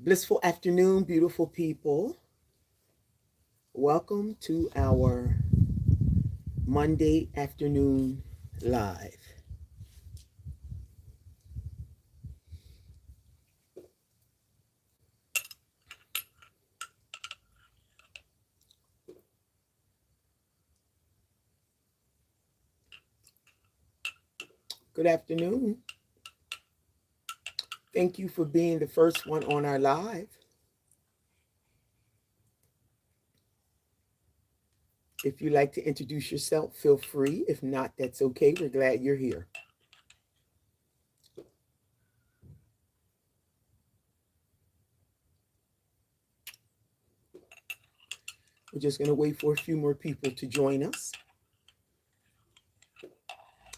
Blissful afternoon, beautiful people. Welcome to our Monday afternoon live. Good afternoon. Thank you for being the first one on our live. If you'd like to introduce yourself, feel free. If not, that's okay. We're glad you're here. We're just going to wait for a few more people to join us.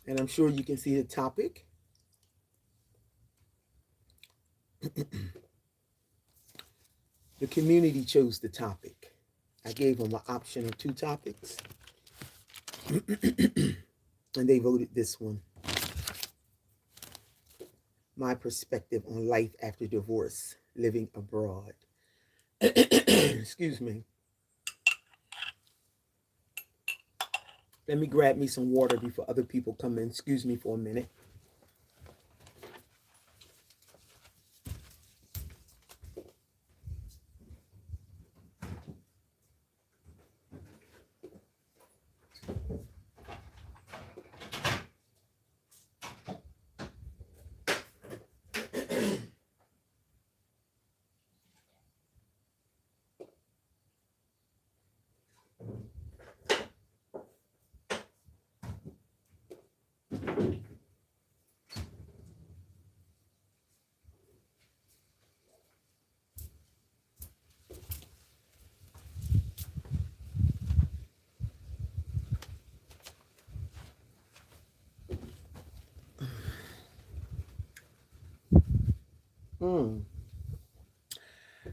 And I'm sure you can see the topic. The community chose the topic. I gave them an option of 2 topics. And they voted this one. My perspective on life after divorce, living abroad. Excuse me. Let me grab me some water before other people come in. Excuse me for a minute.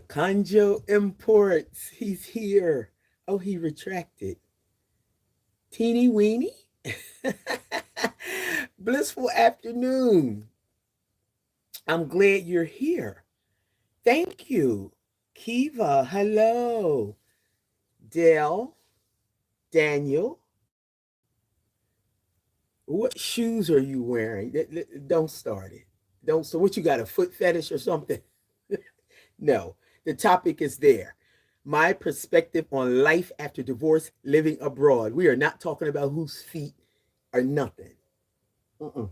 Conjo Imports. He's here. Oh, he retracted. Teeny weeny. Blissful afternoon. I'm glad you're here. Thank you. Kiva, hello. Dell, Daniel. What shoes are you wearing? Don't start it. Don't. So what, you got a foot fetish or something? No, the topic is there. My perspective on life after divorce, living abroad. We are not talking about whose feet are nothing. Mm-mm.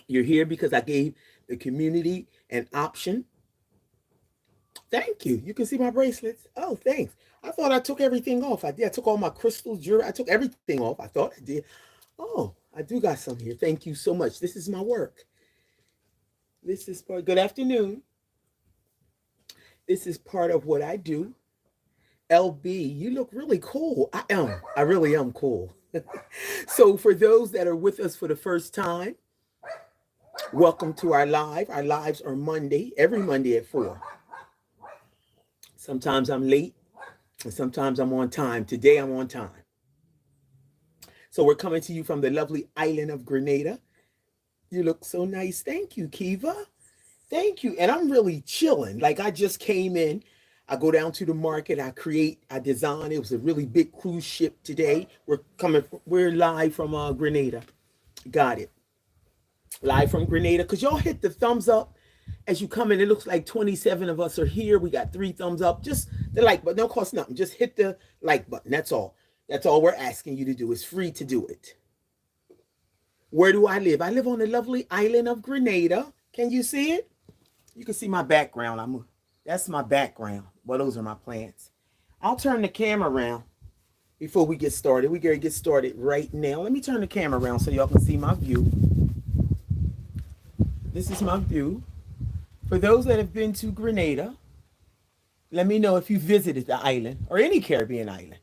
You're here because I gave the community an option. Thank you. You can see my bracelets. Oh, thanks. I thought I took everything off. I did. I took all my crystals, jewelry. I took everything off. I thought I did. Oh, I do got some here. Thank you so much. This is my work. This is part. Good afternoon. This is part of what I do. LB, you look really cool. I am. I really am cool. So for those that are with us for the first time, welcome to our live. Our lives are Monday, every Monday at 4. Sometimes I'm late and sometimes I'm on time. Today I'm on time. So we're coming to you from the lovely island of Grenada. You look so nice. Thank you, Kiva. Thank you. And I'm really chilling. Like, I just came in. I go down to the market. I design. It was a really big cruise ship today. We're live from Grenada. Got it. Live from Grenada. Could y'all hit the thumbs up as you come in? It looks like 27 of us are here. We got 3 thumbs up. Just the like button. Don't cost nothing. Just hit the like button. That's all. That's all we're asking you to do. It's free to do it. Where do I live? I live on the lovely island of Grenada. Can you see it? You can see my background. That's my background. Well, those are my plants. I'll turn the camera around before we get started. We're going to get started right now. Let me turn the camera around so y'all can see my view. This is my view. For those that have been to Grenada, let me know if you visited the island or any Caribbean island.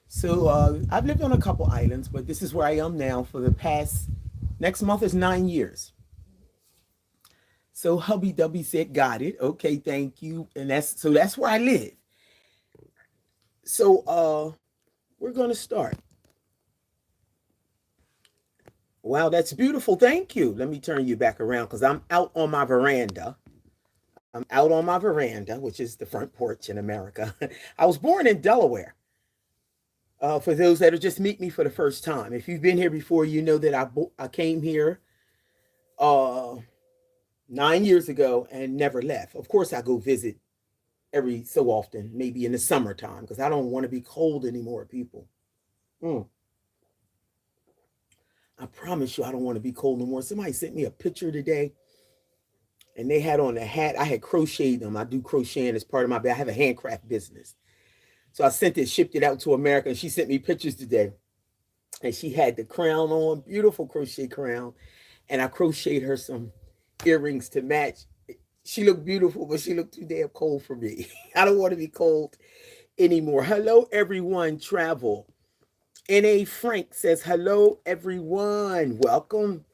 So I've lived on a couple islands, but this is where I am now for the past, next month is 9 years. So Hubby Dubby said, got it. Okay, thank you. And that's where I live. So we're going to start. Wow, that's beautiful. Thank you. Let me turn you back around because I'm out on my veranda. I'm out on my veranda, which is the front porch in America. I was born in Delaware. For those that are just meet me for the first time, if you've been here before, you know that I came here uh, 9 years ago and never left. Of course, I go visit every so often, maybe in the summertime, because I don't want to be cold anymore, people. Mm. I promise you, I don't want to be cold anymore. Somebody sent me a picture today, and they had on a hat. I had crocheted them. I do crocheting as part of I have a handcraft business. So I shipped it out to America, and she sent me pictures today. And she had the crown on, beautiful crochet crown. And I crocheted her some earrings to match. She looked beautiful, but she looked too damn cold for me. I don't want to be cold anymore. Hello, everyone. Travel. N.A. Frank says, hello, everyone. Welcome,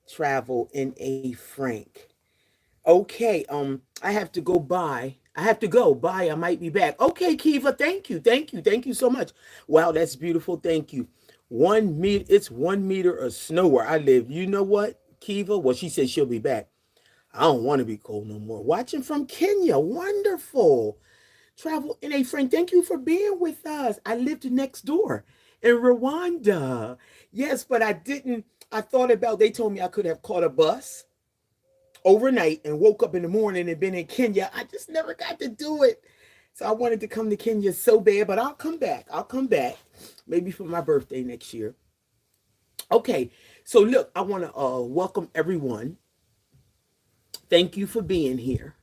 Travel N.A. Frank. Okay, I have to go by. I might be back. Okay, Kiva, thank you so much. Wow, that's beautiful. Thank you. 1 meter, it's 1 meter of snow where I live. You know what, Kiva? Well, she said she'll be back. I don't want to be cold no more. Watching from Kenya, wonderful. Travel N.A. Frank, thank you for being with us. I lived next door in Rwanda. Yes, but I didn't. They told me I could have caught a bus overnight and woke up in the morning and been in Kenya. I just never got to do it. So I wanted to come to Kenya so bad, but I'll come back. Maybe for my birthday next year. Okay, so look, I want to welcome everyone. Thank you for being here.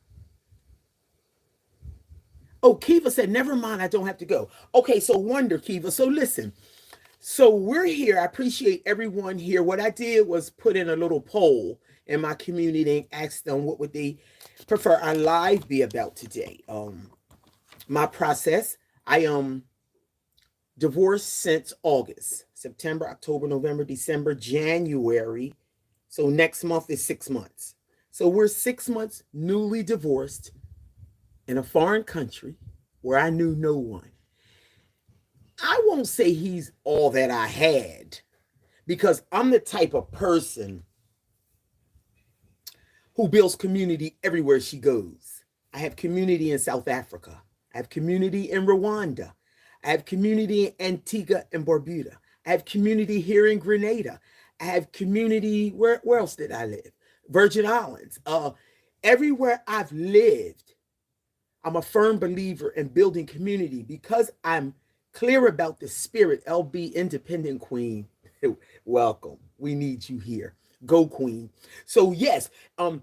Oh, Kiva said, never mind, I don't have to go. Okay, so wonder, Kiva. So listen, so we're here. I appreciate everyone here. What I did was put in a little poll in my community and asked them what would they prefer our live be about today. My process, I am divorced since August, September, October, November, December, January. So next month is 6 months. So we're 6 months newly divorced in a foreign country where I knew no one. I won't say he's all that I had, because I'm the type of person who builds community everywhere she goes. I have community in South Africa. I have community in Rwanda. I have community in Antigua and Barbuda. I have community here in Grenada. I have community, where else did I live? Virgin Islands. Everywhere I've lived, I'm a firm believer in building community because I'm clear about the spirit. LB Independent Queen, welcome. We need you here. Go Queen. So yes, I'm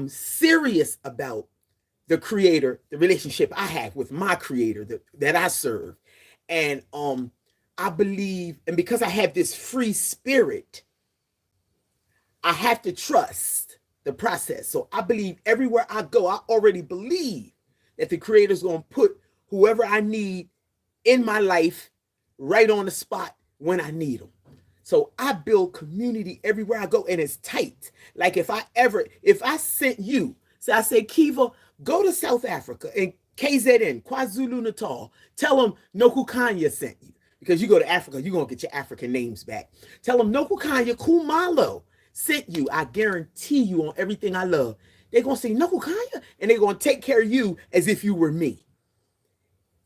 serious about the creator, the relationship I have with my creator that I serve. And I believe, and because I have this free spirit, I have to trust the process. So I believe everywhere I go, I already believe that the creator's going to put whoever I need in my life right on the spot when I need them. So I build community everywhere I go, and it's tight. Like if I sent you, so I say, Kiva, go to South Africa and KZN, KwaZulu Natal, tell them Noku Kanya sent you. Because you go to Africa, you're going to get your African names back. Tell them Noku Kanya Kumalo sent you. I guarantee you on everything I love. They're going to say Noku Kanya, and they're going to take care of you as if you were me.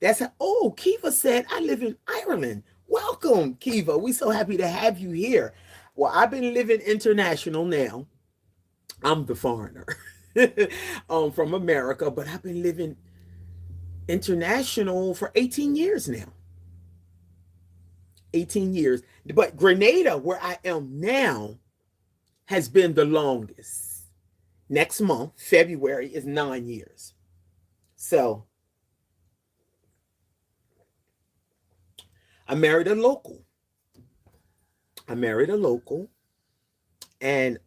That's how, oh, Kiva said, I live in Ireland. Welcome, Kiva. We're so happy to have you here. Well, I've been living international now. I'm the foreigner from America, but I've been living international for 18 years now. 18 years. But Grenada, where I am now, has been the longest. Next month, February, is 9 years. So I married a local. And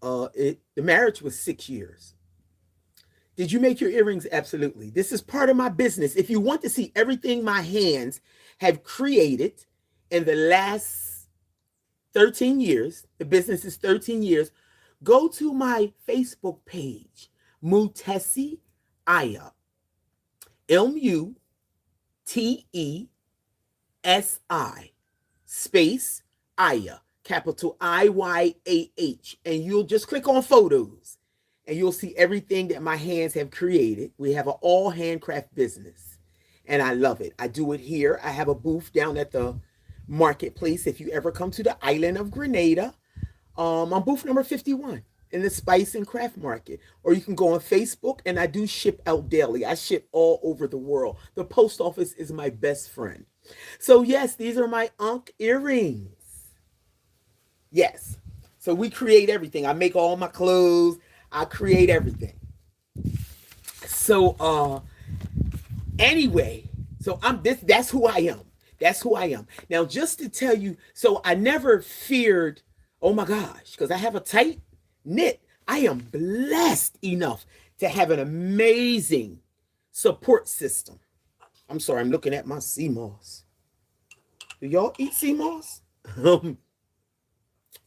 the marriage was 6 years. Did you make your earrings? Absolutely. This is part of my business. If you want to see everything my hands have created in the last 13 years, the business is 13 years, go to my Facebook page, Mutesi Aya, MUTESI, space Aya, capital IYAH, and you'll just click on photos. and you'll see everything that my hands have created. We have an all handcraft business, and I love it. I do it here. I have a booth down at the marketplace. If you ever come to the island of Grenada, I'm booth number 51 in the Spice and Craft Market. Or you can go on Facebook, and I do ship out daily. I ship all over the world. The post office is my best friend. So yes, these are my Ankh earrings. Yes. So we create everything. I make all my clothes. I create everything. So anyway, so that's who I am. That's who I am. Now, just to tell you, so I never feared, oh my gosh, because I have a tight knit. I am blessed enough to have an amazing support system. I'm sorry, I'm looking at my sea moss. Do y'all eat sea moss?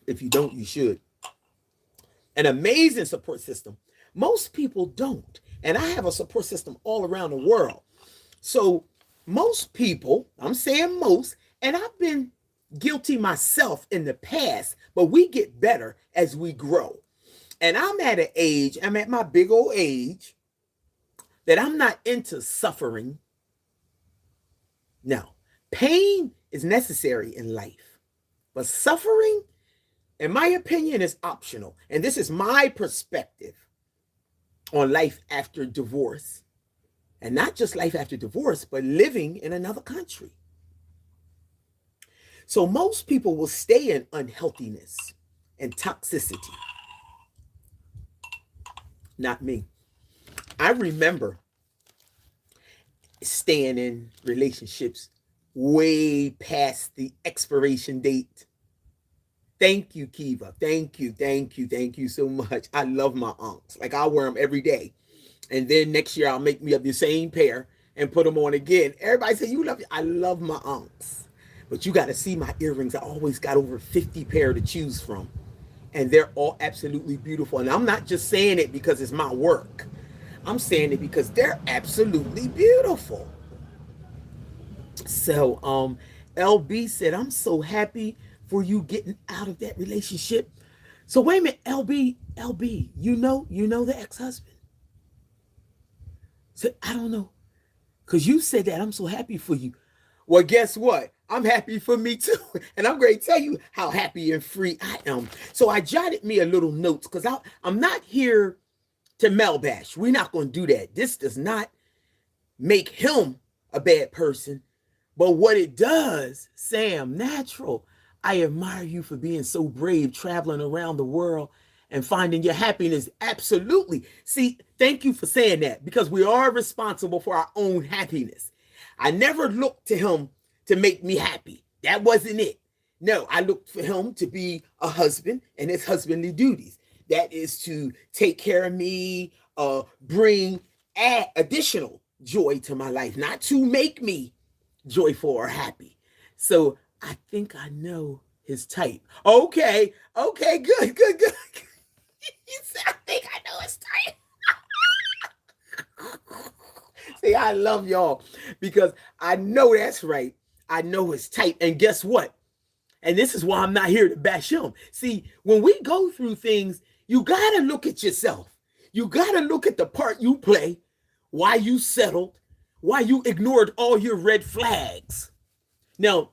If you don't, you should. An amazing support system. Most people don't. And I have a support system all around the world. So most people, I'm saying most, and I've been guilty myself in the past, but we get better as we grow. And I'm at my big old age, that I'm not into suffering. No, pain is necessary in life, but suffering, in my opinion, is optional. And this is my perspective on life after divorce. And not just life after divorce, but living in another country. So most people will stay in unhealthiness and toxicity. Not me. I remember staying in relationships way past the expiration date. Thank you, Kiva. Thank you so much. I love my Ankhs. Like, I wear them every day. And then next year I'll make me up the same pair and put them on again. Everybody say, you love it. I love my Ankhs. But you got to see my earrings. I always got over 50 pair to choose from. And they're all absolutely beautiful. And I'm not just saying it because it's my work. I'm saying it because they're absolutely beautiful. So LB said, I'm so happy for you getting out of that relationship. So wait a minute, LB, you know the ex-husband? So I don't know. Because you said that, I'm so happy for you. Well, guess what? I'm happy for me too. And I'm going to tell you how happy and free I am. So I jotted me a little notes because I'm not here to melbash. We're not going to do that. This does not make him a bad person. But what it does, Sam, natural. I admire you for being so brave, traveling around the world and finding your happiness. Absolutely. See, thank you for saying that, because we are responsible for our own happiness. I never looked to him to make me happy. That wasn't it. No, I looked for him to be a husband and his husbandly duties. That is to take care of me, bring additional joy to my life, not to make me joyful or happy. So I think I know his type. Okay, good. You said, I think I know his type. See, I love y'all because I know that's right. I know his type. And guess what? And this is why I'm not here to bash him. See, when we go through things, you got to look at yourself. You got to look at the part you play, why you settled, why you ignored all your red flags. Now,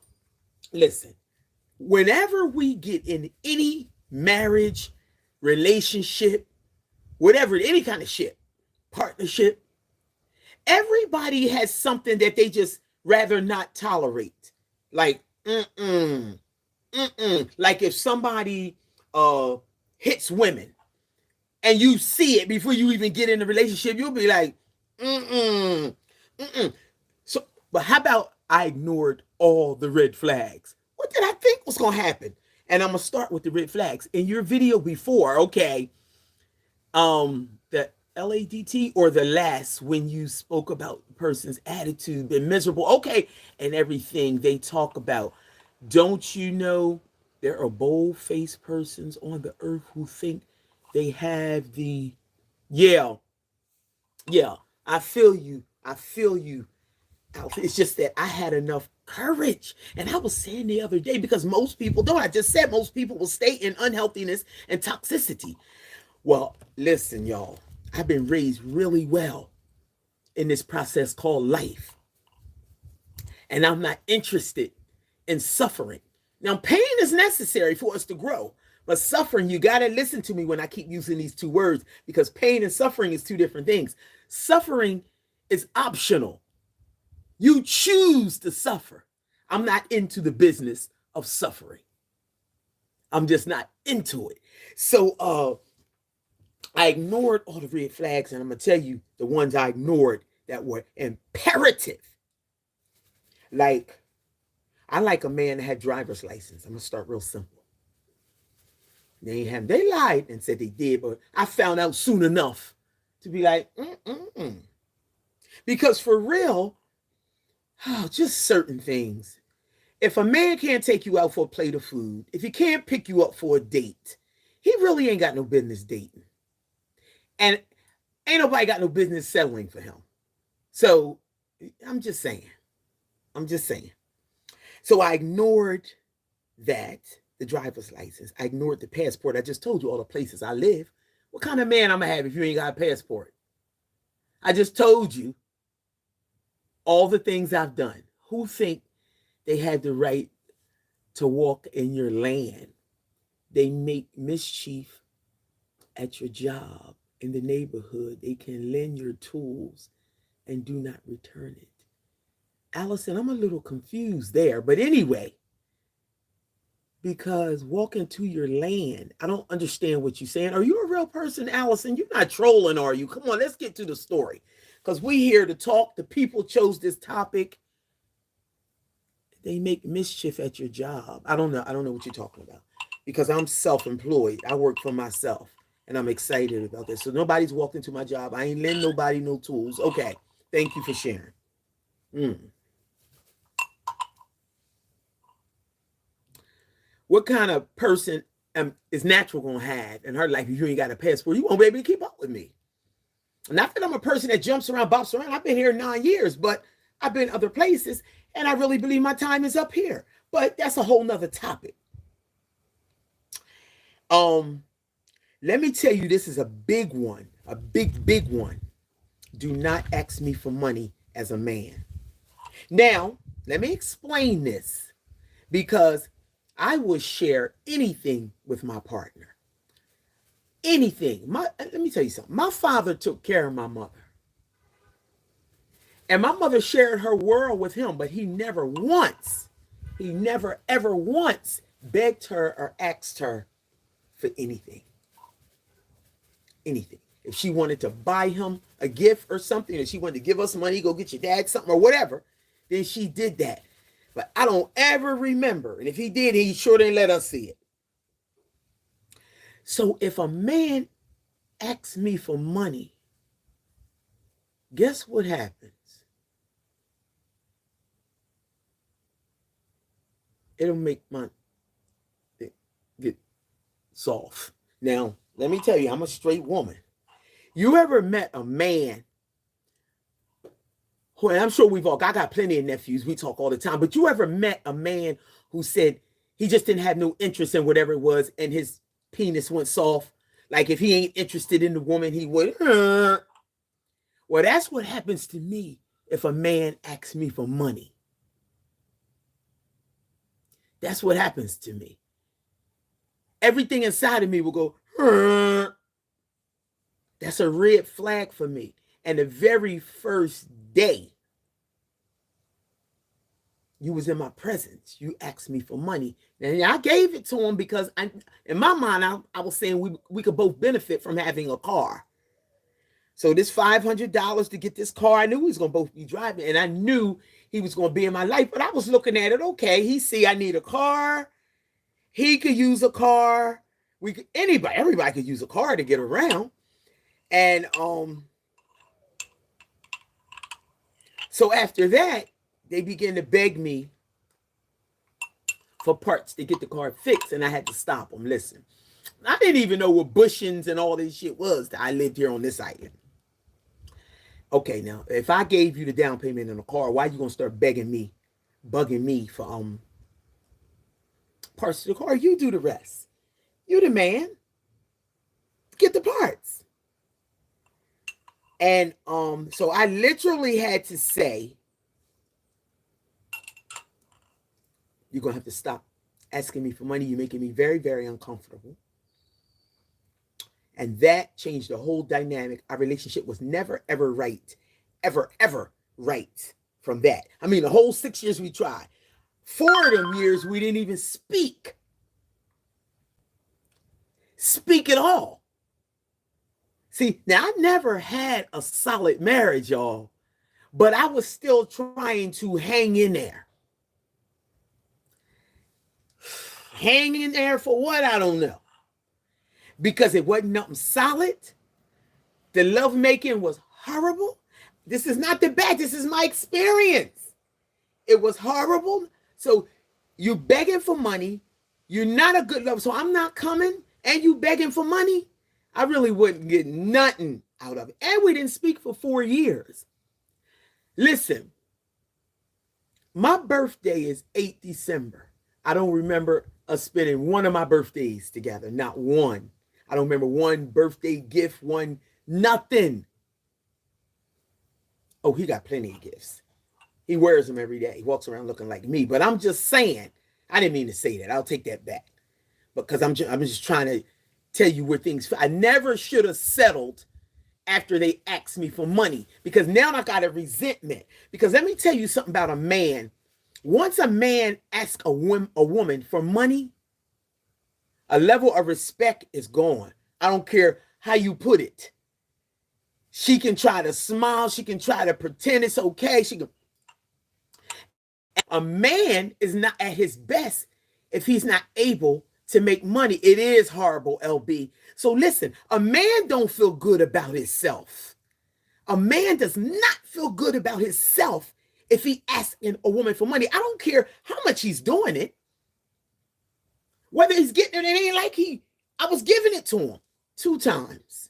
listen, whenever we get in any marriage, relationship, whatever, any kind of shit, partnership, everybody has something that they just rather not tolerate. Like, like if somebody hits women and you see it before you even get in the relationship, you'll be like, So, but how about I ignored all the red flags? What did I think was going to happen? And I'm going to start with the red flags. In your video before, okay, the LADT or the last, when you spoke about the person's attitude, been miserable, okay, and everything they talk about. Don't you know there are bold-faced persons on the earth who think they have the, yeah, I feel you. It's just that I had enough courage. And I was saying the other day, because most people don't, I just said most people will stay in unhealthiness and toxicity. Well, listen, y'all. I've been raised really well in this process called life. And I'm not interested in suffering. Now, pain is necessary for us to grow. But suffering, you got to listen to me when I keep using these two words, because pain and suffering is two different things. Suffering is optional. You choose to suffer. I'm not into the business of suffering. I'm just not into it. So I ignored all the red flags, and I'm going to tell you the ones I ignored that were imperative. Like, I like a man that had driver's license. I'm going to start real simple. They lied and said they did, but I found out soon enough to be like, Because for real, just certain things. If a man can't take you out for a plate of food, if he can't pick you up for a date, he really ain't got no business dating. And ain't nobody got no business settling for him. So I'm just saying. So I ignored that, the driver's license. I ignored the passport. I just told you all the places I live. What kind of man I'm going to have if you ain't got a passport? I just told you all the things I've done. Who think they have the right to walk in your land? They make mischief at your job, in the neighborhood. They can lend your tools and do not return it. Allison, I'm a little confused there. But anyway, because walking to your land, I don't understand what you're saying. Are you a real person, Allison? You're not trolling, are you? Come on, let's get to the story. Because we here to talk. The people chose this topic. They make mischief at your job. I don't know what you're talking about. Because I'm self-employed. I work for myself. And I'm excited about this. So nobody's walked into my job. I ain't lend nobody no tools. Okay. Thank you for sharing. What kind of person is natural going to have in her life if you ain't got a passport? You won't be able to keep up with me. Not that I'm a person that jumps around, bops around. I've been here 9 years, but I've been other places, and I really believe my time is up here. But that's a whole nother topic. Let me tell you, this is a big one, a big one. Do not ask me for money as a man. Now, let me explain this, because I will share anything with my partner. Anything. Let me tell you something. My father took care of my mother. And my mother shared her world with him, but he never ever once begged her or asked her for anything. Anything. If she wanted to buy him a gift or something, or she wanted to give us money, go get your dad something or whatever, then she did that. But I don't ever remember. And if he did, he sure didn't let us see it. So if a man asks me for money, guess what happens? It'll make my get soft. Now, let me tell you, I'm a straight woman. You ever met a man who, and I'm sure I got plenty of nephews, we talk all the time, but you ever met a man who said he just didn't have no interest in whatever it was, and his penis went soft? Like if he ain't interested in the woman, he would. Well, that's what happens to me if a man asks me for money. That's what happens to me. Everything inside of me will go. That's a red flag for me. And the very first day you was in my presence, you asked me for money. And I gave it to him because in my mind, I was saying we could both benefit from having a car. So this $500 to get this car, I knew we was going to both be driving. And I knew he was going to be in my life. But I was looking at it, okay, he see I need a car. He could use a car. Everybody could use a car to get around. And so after that, they began to beg me for parts to get the car fixed, and I had to stop them. Listen, I didn't even know what bushings and all this shit was that I lived here on this island. Okay, now, if I gave you the down payment on a car, why are you going to start bugging me for parts of the car? You do the rest. You the man. get the parts. And so I literally had to say, you're going to have to stop asking me for money. You're making me very, very uncomfortable. And that changed the whole dynamic. Our relationship was never, ever right. Ever, ever right from that. I mean, the whole 6 years we tried. 4 of them years, we didn't even speak. Speak at all. See, now I never had a solid marriage, y'all, but I was still trying to hang in there. Hang in there for what? I don't know. Because it wasn't nothing solid. The lovemaking was horrible. This is not the bad. This is my experience. It was horrible. So you begging for money. You're not a good lover. So I'm not coming. And you begging for money. I really wouldn't get nothing out of it. And we didn't speak for 4 years. Listen, my birthday is 8 December. I don't remember us spending one of my birthdays together. Not one. I don't remember one birthday gift, one nothing. Oh, he got plenty of gifts. He wears them every day. He walks around looking like me. But I'm just saying, I didn't mean to say that. I'll take that back. Because I'm just trying to tell you where things, I never should have settled after they asked me for money. Because now I got a resentment. Because let me tell you something about a man. Once a man asks a woman for money, a level of respect is gone. I don't care how you put it. She can try to smile. She can try to pretend it's okay. A man is not at his best if he's not able to make money. It is horrible, LB. So listen, a man don't feel good about himself. A man does not feel good about himself if he asking a woman for money. I don't care how much he's doing it. Whether he's getting it, it ain't like I was giving it to him 2 times.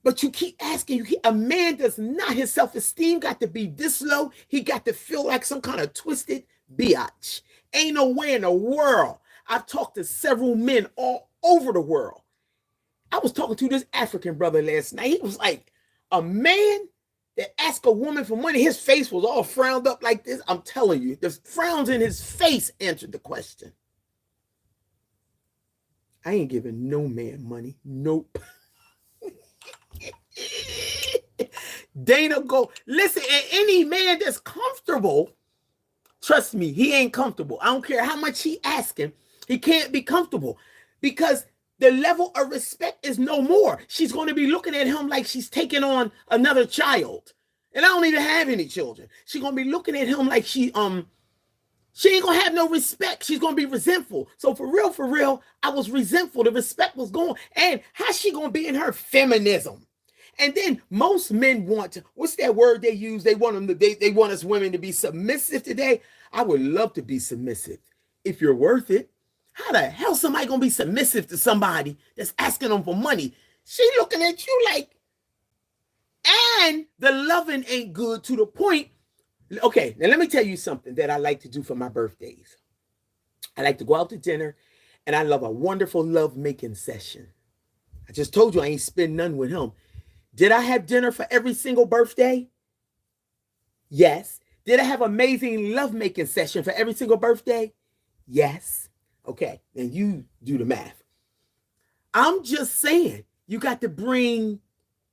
But you keep asking, a man does not, his self-esteem got to be this low. He got to feel like some kind of twisted biatch. Ain't no way in the world. I've talked to several men all over the world. I was talking to this African brother last night. He was like, a man that asked a woman for money, his face was all frowned up like this. I'm telling you, the frowns in his face answered the question. I ain't giving no man money. Nope. Dana go, listen, and any man that's comfortable, trust me, he ain't comfortable. I don't care how much he asking. He can't be comfortable because the level of respect is no more. She's going to be looking at him like she's taking on another child. And I don't even have any children. She's going to be looking at him like she ain't going to have no respect. She's going to be resentful. So for real, I was resentful. The respect was gone. And how's she going to be in her feminism? And then most men want to, what's that word they use? They want them to, they want us women to be submissive today. I would love to be submissive if you're worth it. How the hell somebody gonna be submissive to somebody that's asking them for money? She looking at you like, and the loving ain't good to the point. Okay, now let me tell you something that I like to do for my birthdays. I like to go out to dinner, and I love a wonderful love-making session. I just told you I ain't spend none with him. Did I have dinner for every single birthday? Yes. Did I have amazing love-making session for every single birthday? Yes. Okay, then you do the math. I'm just saying, you got to bring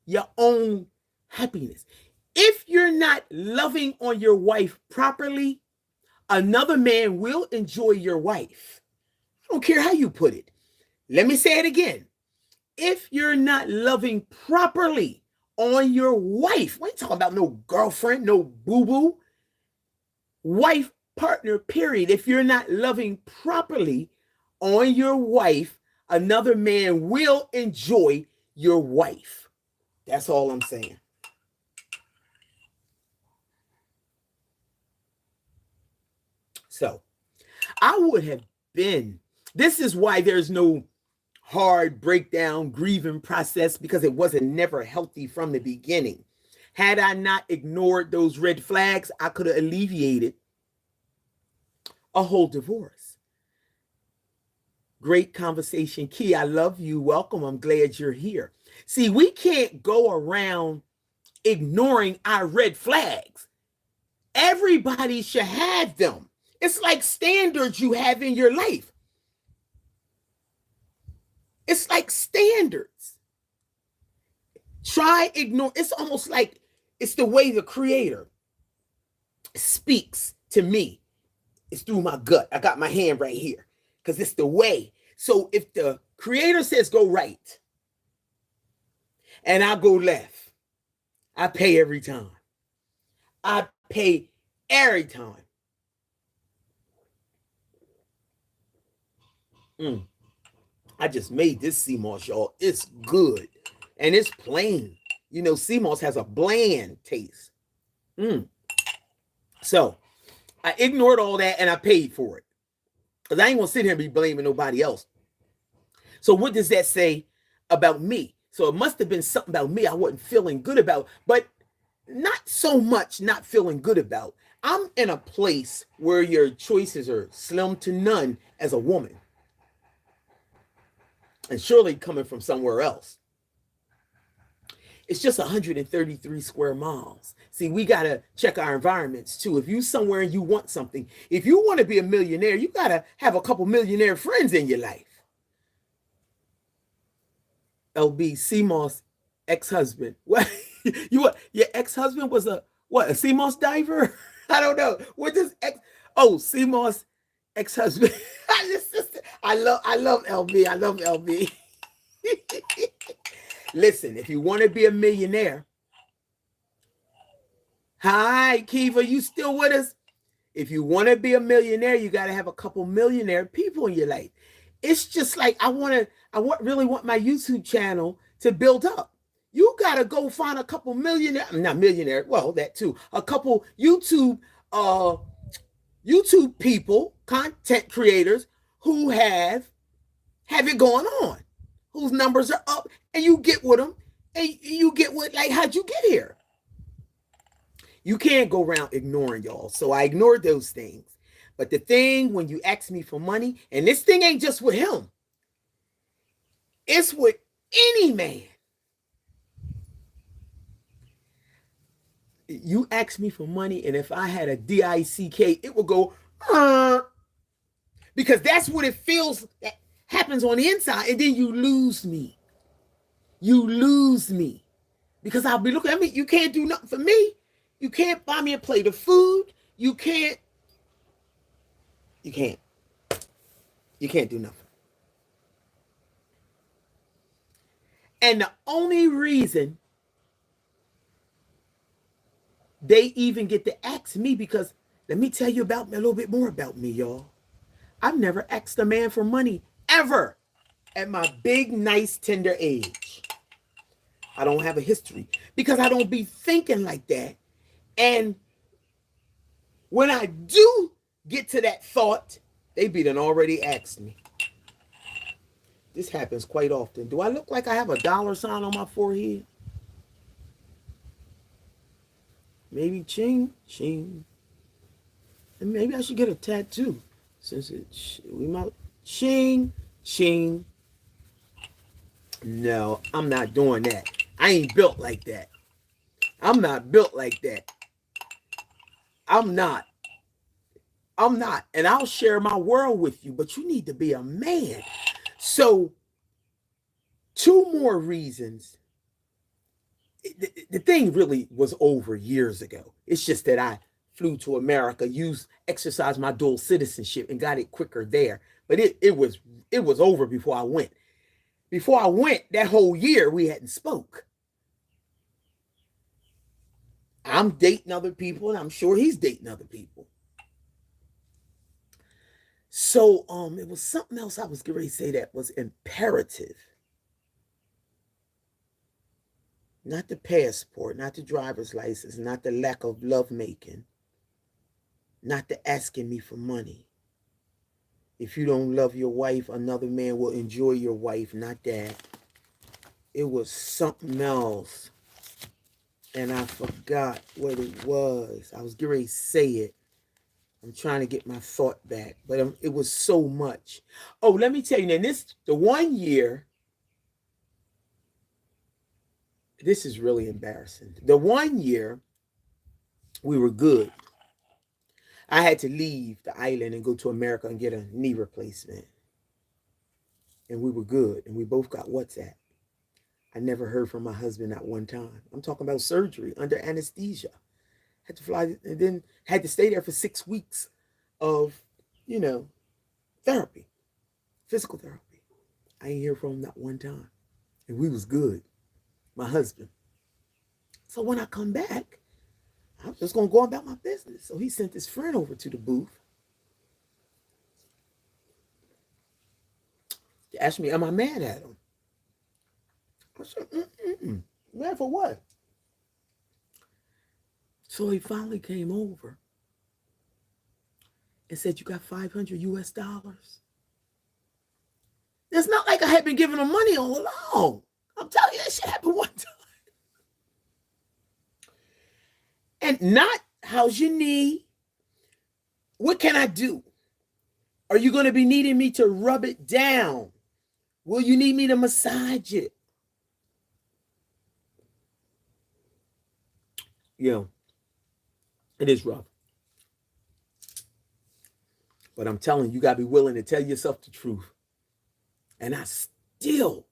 your own happiness. If you're not loving on your wife properly, another man will enjoy your wife. I don't care how you put it. Let me say it again. If you're not loving properly on your wife, we ain't talking about no girlfriend, no boo-boo, wife, partner, period. If you're not loving properly on your wife, another man will enjoy your wife. That's all I'm saying. So I would have been, this is why there's no hard breakdown, grieving process, because it wasn't never healthy from the beginning. Had I not ignored those red flags, I could have alleviated a whole divorce. Great conversation. Key, I love you. Welcome. I'm glad you're here. See, we can't go around ignoring our red flags. Everybody should have them. It's like standards you have in your life. It's like standards. Try ignore. It's almost like it's the way the creator speaks to me. It's through my gut. I got my hand right here because it's the way. So if the creator says go right and I go left, I pay every time. I pay every time. I just made this sea moss, y'all. It's good. And it's plain. You know, sea moss has a bland taste. So I ignored all that and I paid for it. Because I ain't going to sit here and be blaming nobody else. So what does that say about me? So it must have been something about me I wasn't feeling good about. But not so much not feeling good about. I'm in a place where your choices are slim to none as a woman. And surely coming from somewhere else. It's just 133 square miles. See, we got to check our environments too. If you somewhere and you want something, if you want to be a millionaire, you got to have a couple millionaire friends in your life. LB CMOS ex-husband. What? Your ex-husband was a CMOS diver? I don't know. What does CMOS ex-husband? I love LB. I love LB. Listen, if you want to be a millionaire, hi, Kiva, you still with us? If you want to be a millionaire, you got to have a couple millionaire people in your life. It's just like I really want my YouTube channel to build up. You got to go find a couple millionaire, well, that too, a couple YouTube people, content creators who have it going on, whose numbers are up, and you get with them, and you get with, like, how'd you get here? You can't go around ignoring y'all. So I ignored those things. But the thing, when you ask me for money, and this thing ain't just with him, it's with any man. You ask me for money, and if I had a DICK, it would go, because that's what it feels that happens on the inside, and then you lose me. You lose me. Because I'll be looking at me, you can't do nothing for me. You can't buy me a plate of food. You can't do nothing. And the only reason they even get to ask me, because let me tell you a little bit more about me, y'all. I've never asked a man for money ever at my big, nice, tender age. I don't have a history because I don't be thinking like that. And when I do get to that thought, they be done already asked me. This happens quite often. Do I look like I have a dollar sign on my forehead? Maybe ching, ching. And maybe I should get a tattoo. Since we might ching, ching. No, I'm not doing that. I ain't built like that. I'm not built like that. I'm not. And I'll share my world with you, but you need to be a man. So, 2 more reasons. The thing really was over years ago. It's just that I flew to America, exercised my dual citizenship, and got it quicker there. But it was over before I went. Before I went, that whole year we hadn't spoke. I'm dating other people, and I'm sure he's dating other people. So it was something else I was going to say that was imperative. Not the passport, not the driver's license, not the lack of lovemaking, not the asking me for money. If you don't love your wife, another man will enjoy your wife, not that. It was something else. And I forgot what it was. I was getting ready to say it. I'm trying to get my thought back, but it was so much. Oh, let me tell you, now the 1 year, this is really embarrassing. The 1 year we were good. I had to leave the island and go to America and get a knee replacement. And we were good. And we both got WhatsApp. I never heard from my husband at one time. I'm talking about surgery under anesthesia. Had to fly and then had to stay there for 6 weeks of, therapy, physical therapy. I ain't hear from him not one time. And we was good, my husband. So when I come back, I'm just going to go about my business. So he sent his friend over to the booth to ask me, am I mad at him? I said, mad for what? So he finally came over and said, you got $500. It's not like I had been giving him money all along. I'm telling you, that shit happened one time. And not, how's your knee? What can I do? Are you going to be needing me to rub it down? Will you need me to massage it? It is rough. But I'm telling you, you got to be willing to tell yourself the truth. And I still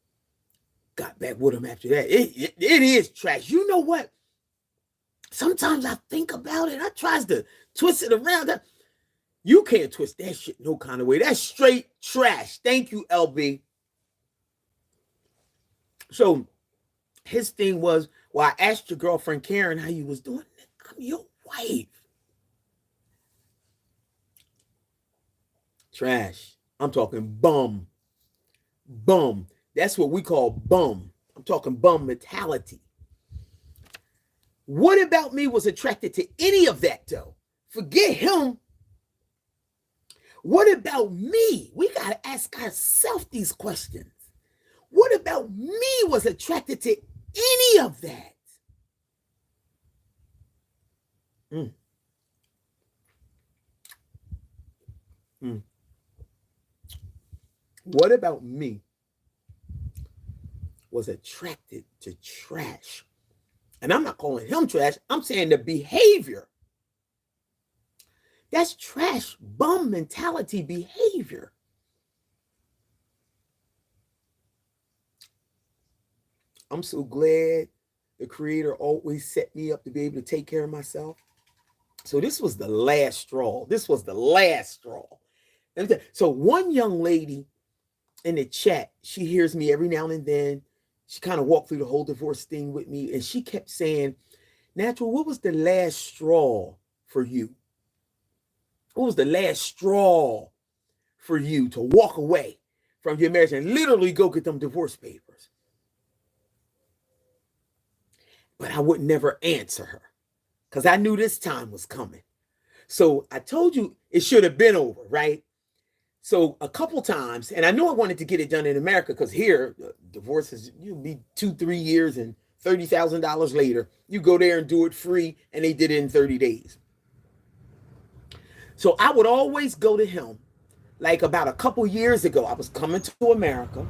got back with him after that. It is trash. You know what? Sometimes I think about it. I tries to twist it around. You can't twist that shit no kind of way. That's straight trash. Thank you, LB. So his thing was, well, I asked your girlfriend Karen how you was doing. I'm your wife. Trash. I'm talking bum. Bum. That's what we call bum. I'm talking bum mentality. What about me was attracted to any of that, though? Forget him. What about me? We got to ask ourselves these questions. What about me was attracted to any of that? What about me was attracted to trash? And I'm not calling him trash. I'm saying the behavior. That's trash, bum mentality behavior. I'm so glad the Creator always set me up to be able to take care of myself. So this was the last straw. So one young lady in the chat, she hears me every now and then. She kind of walked through the whole divorce thing with me, and she kept saying, Natural, what was the last straw for you? What was the last straw for you to walk away from your marriage and literally go get them divorce papers? But I would never answer her because I knew this time was coming. So I told you it should have been over, right? So a couple times, and I knew I wanted to get it done in America because here, divorces, you'll be 2-3 years and $30,000 later, you go there and do it free, and they did it in 30 days. So I would always go to him. Like about a couple years ago, I was coming to America,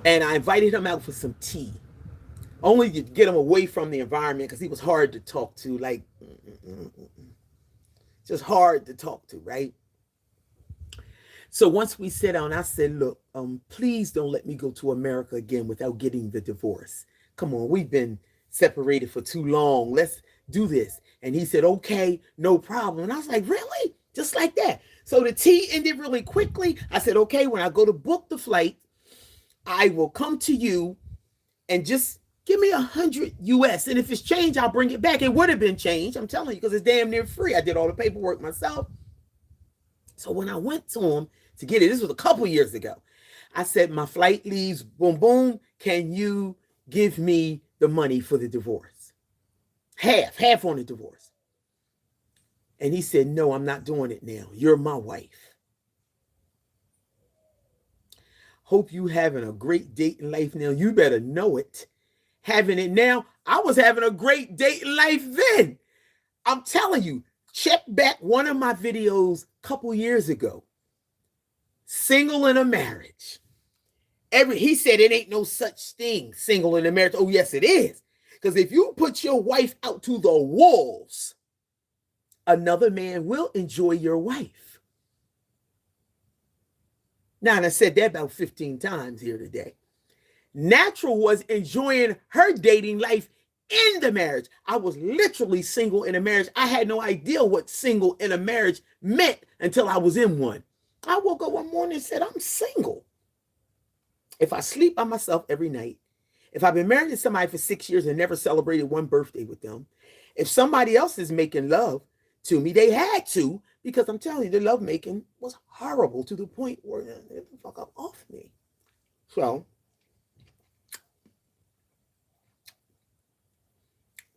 and I invited him out for some tea, only to get him away from the environment because he was hard to talk to, like, just hard to talk to, right? So once we sat down, I said, look, please don't let me go to America again without getting the divorce. Come on, we've been separated for too long. Let's do this. And he said, okay, no problem. And I was like, really? Just like that. So the tea ended really quickly. I said, okay, when I go to book the flight, I will come to you and just give me 100 US. And if it's changed, I'll bring it back. It would have been changed, I'm telling you, because it's damn near free. I did all the paperwork myself. So when I went to him to get it, this was a couple years ago, I said, my flight leaves, boom, boom. Can you give me the money for the divorce? Half on the divorce. And he said, no, I'm not doing it now. You're my wife. Hope you having a great date in life now. You better know it. Having it now. I was having a great date in life then. I'm telling you, Check back one of my videos a couple years ago. Single in a marriage. He said it ain't no such thing, single in a marriage. Oh, yes, it is. Because if you put your wife out to the wolves, another man will enjoy your wife. Now, and I said that about 15 times here today. Natural was enjoying her dating life in the marriage. I was literally single in a marriage. I had no idea what single in a marriage meant until I was in one. I woke up one morning and said, I'm single. If I sleep by myself every night, if I've been married to somebody for 6 years and never celebrated one birthday with them, if somebody else is making love to me, they had to, because I'm telling you, the love making was horrible to the point where they the fuck up off me. So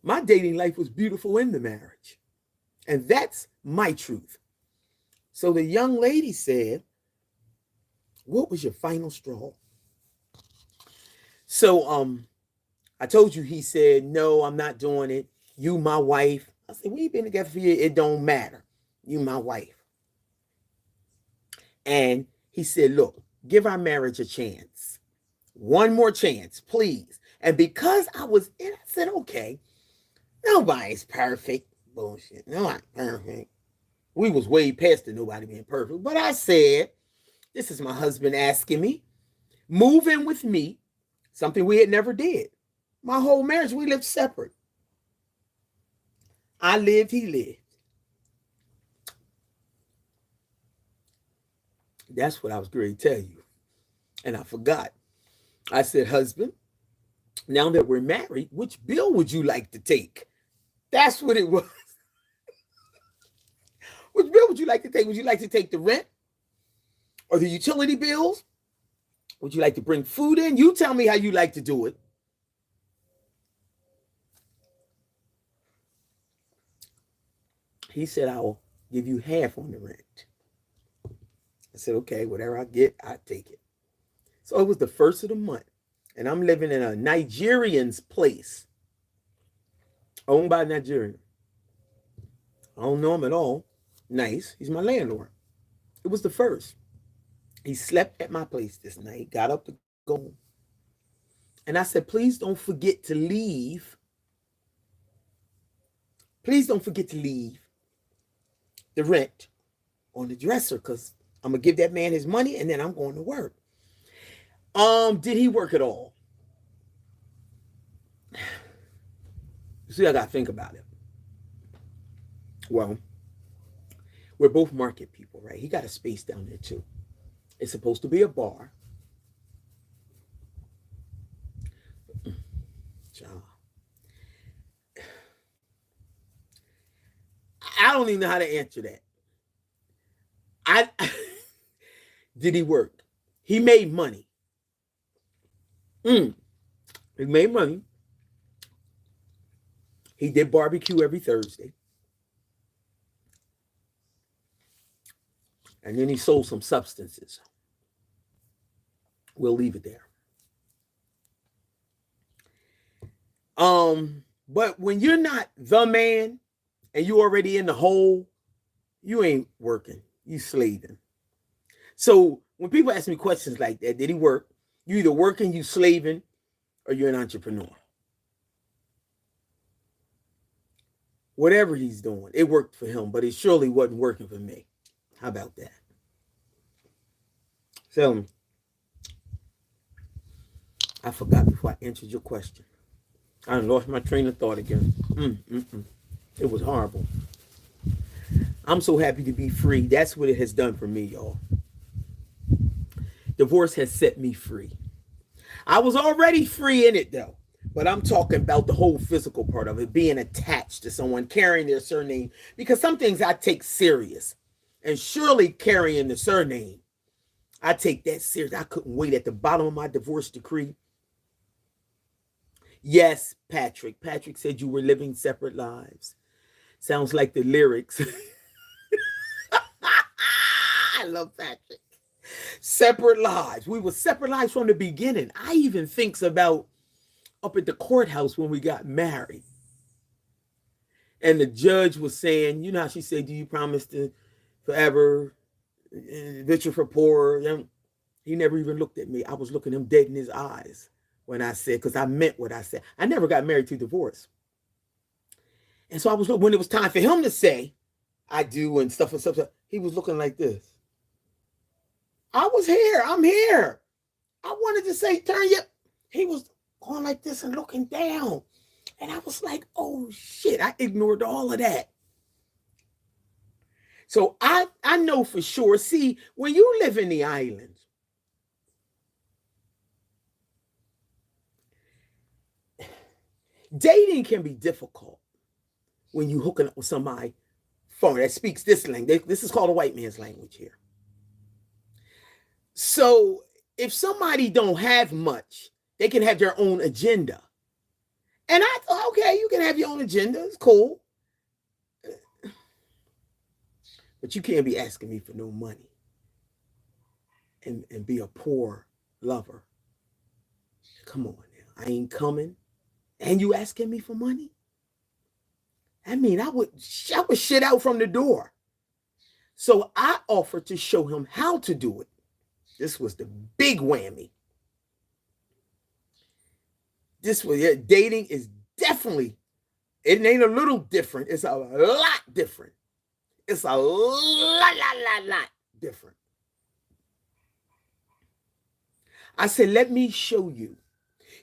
my dating life was beautiful in the marriage. And that's my truth. So the young lady said, what was your final straw? So I told you, he said, no, I'm not doing it. You my wife. I said, we've been together for years. It don't matter. You my wife. And he said, look, give our marriage a chance. One more chance, please. And because I was in, I said, okay, nobody's perfect. Bullshit. Nobody's perfect. We was way past the nobody being perfect. But I said, this is my husband asking me, move in with me, something we had never did. My whole marriage, we lived separate. I lived, he lived. That's what I was going to tell you. And I forgot. I said, husband, now that we're married, which bill would you like to take? That's what it was. Which bill would you like to take? Would you like to take the rent or the utility bills? Would you like to bring food in? You tell me how you like to do it. He said, I will give you half on the rent. I said, okay, whatever I get, I take it. So it was the first of the month, and I'm living in a Nigerian's place, owned by a Nigerian. I don't know him at all. Nice. He's my landlord. It was the first. He slept at my place this night, got up to go home. And I said, please don't forget to leave. Please don't forget to leave the rent on the dresser, because I'm going to give that man his money and then I'm going to work. Did he work at all? See, I got to think about it. Well, we're both market people, right? He got a space down there too. It's supposed to be a bar. I don't even know how to answer that. Did he work? He made money. He made money. He did barbecue every Thursday. And then he sold some substances. We'll leave it there. But when you're not the man and you already in the hole, you ain't working. You slaving. So when people ask me questions like that, did he work? You either working, you slaving, or you're an entrepreneur. Whatever he's doing, it worked for him, but it surely wasn't working for me. How about that? So I forgot before I answered your question. I lost my train of thought again. It was horrible. I'm so happy to be free. That's what it has done for me, y'all. Divorce has set me free. I was already free in it, though. But I'm talking about the whole physical part of it, being attached to someone, carrying their surname. Because some things I take serious. And surely carrying the surname, I take that serious. I couldn't wait at the bottom of my divorce decree. Yes, Patrick. Patrick said you were living separate lives. Sounds like the lyrics. I love Patrick. Separate lives. We were separate lives from the beginning. I even thinks about up at the courthouse when we got married. And the judge was saying, you know how she said, do you promise to forever, Richard for poor? He never even looked at me. I was looking him dead in his eyes when I said, because I meant what I said. I never got married to divorce. And so I was, when it was time for him to say, I do and stuff, he was looking like this. I was here. I'm here. I wanted to say, turn your, he was going like this and looking down. And I was like, oh shit, I ignored all of that. So I know for sure, see, when you live in the islands, dating can be difficult when you hooking up with somebody phone that speaks this language. This is called a white man's language here. So if somebody don't have much, they can have their own agenda. And I thought, okay, you can have your own agenda. It's cool. But you can't be asking me for no money and be a poor lover. Come on now. I ain't coming. And you asking me for money? I mean, I would shit out from the door. So I offered to show him how to do it. This was the big whammy. Dating is definitely, it ain't a little different. It's a lot different. It's a lot different. I said, let me show you.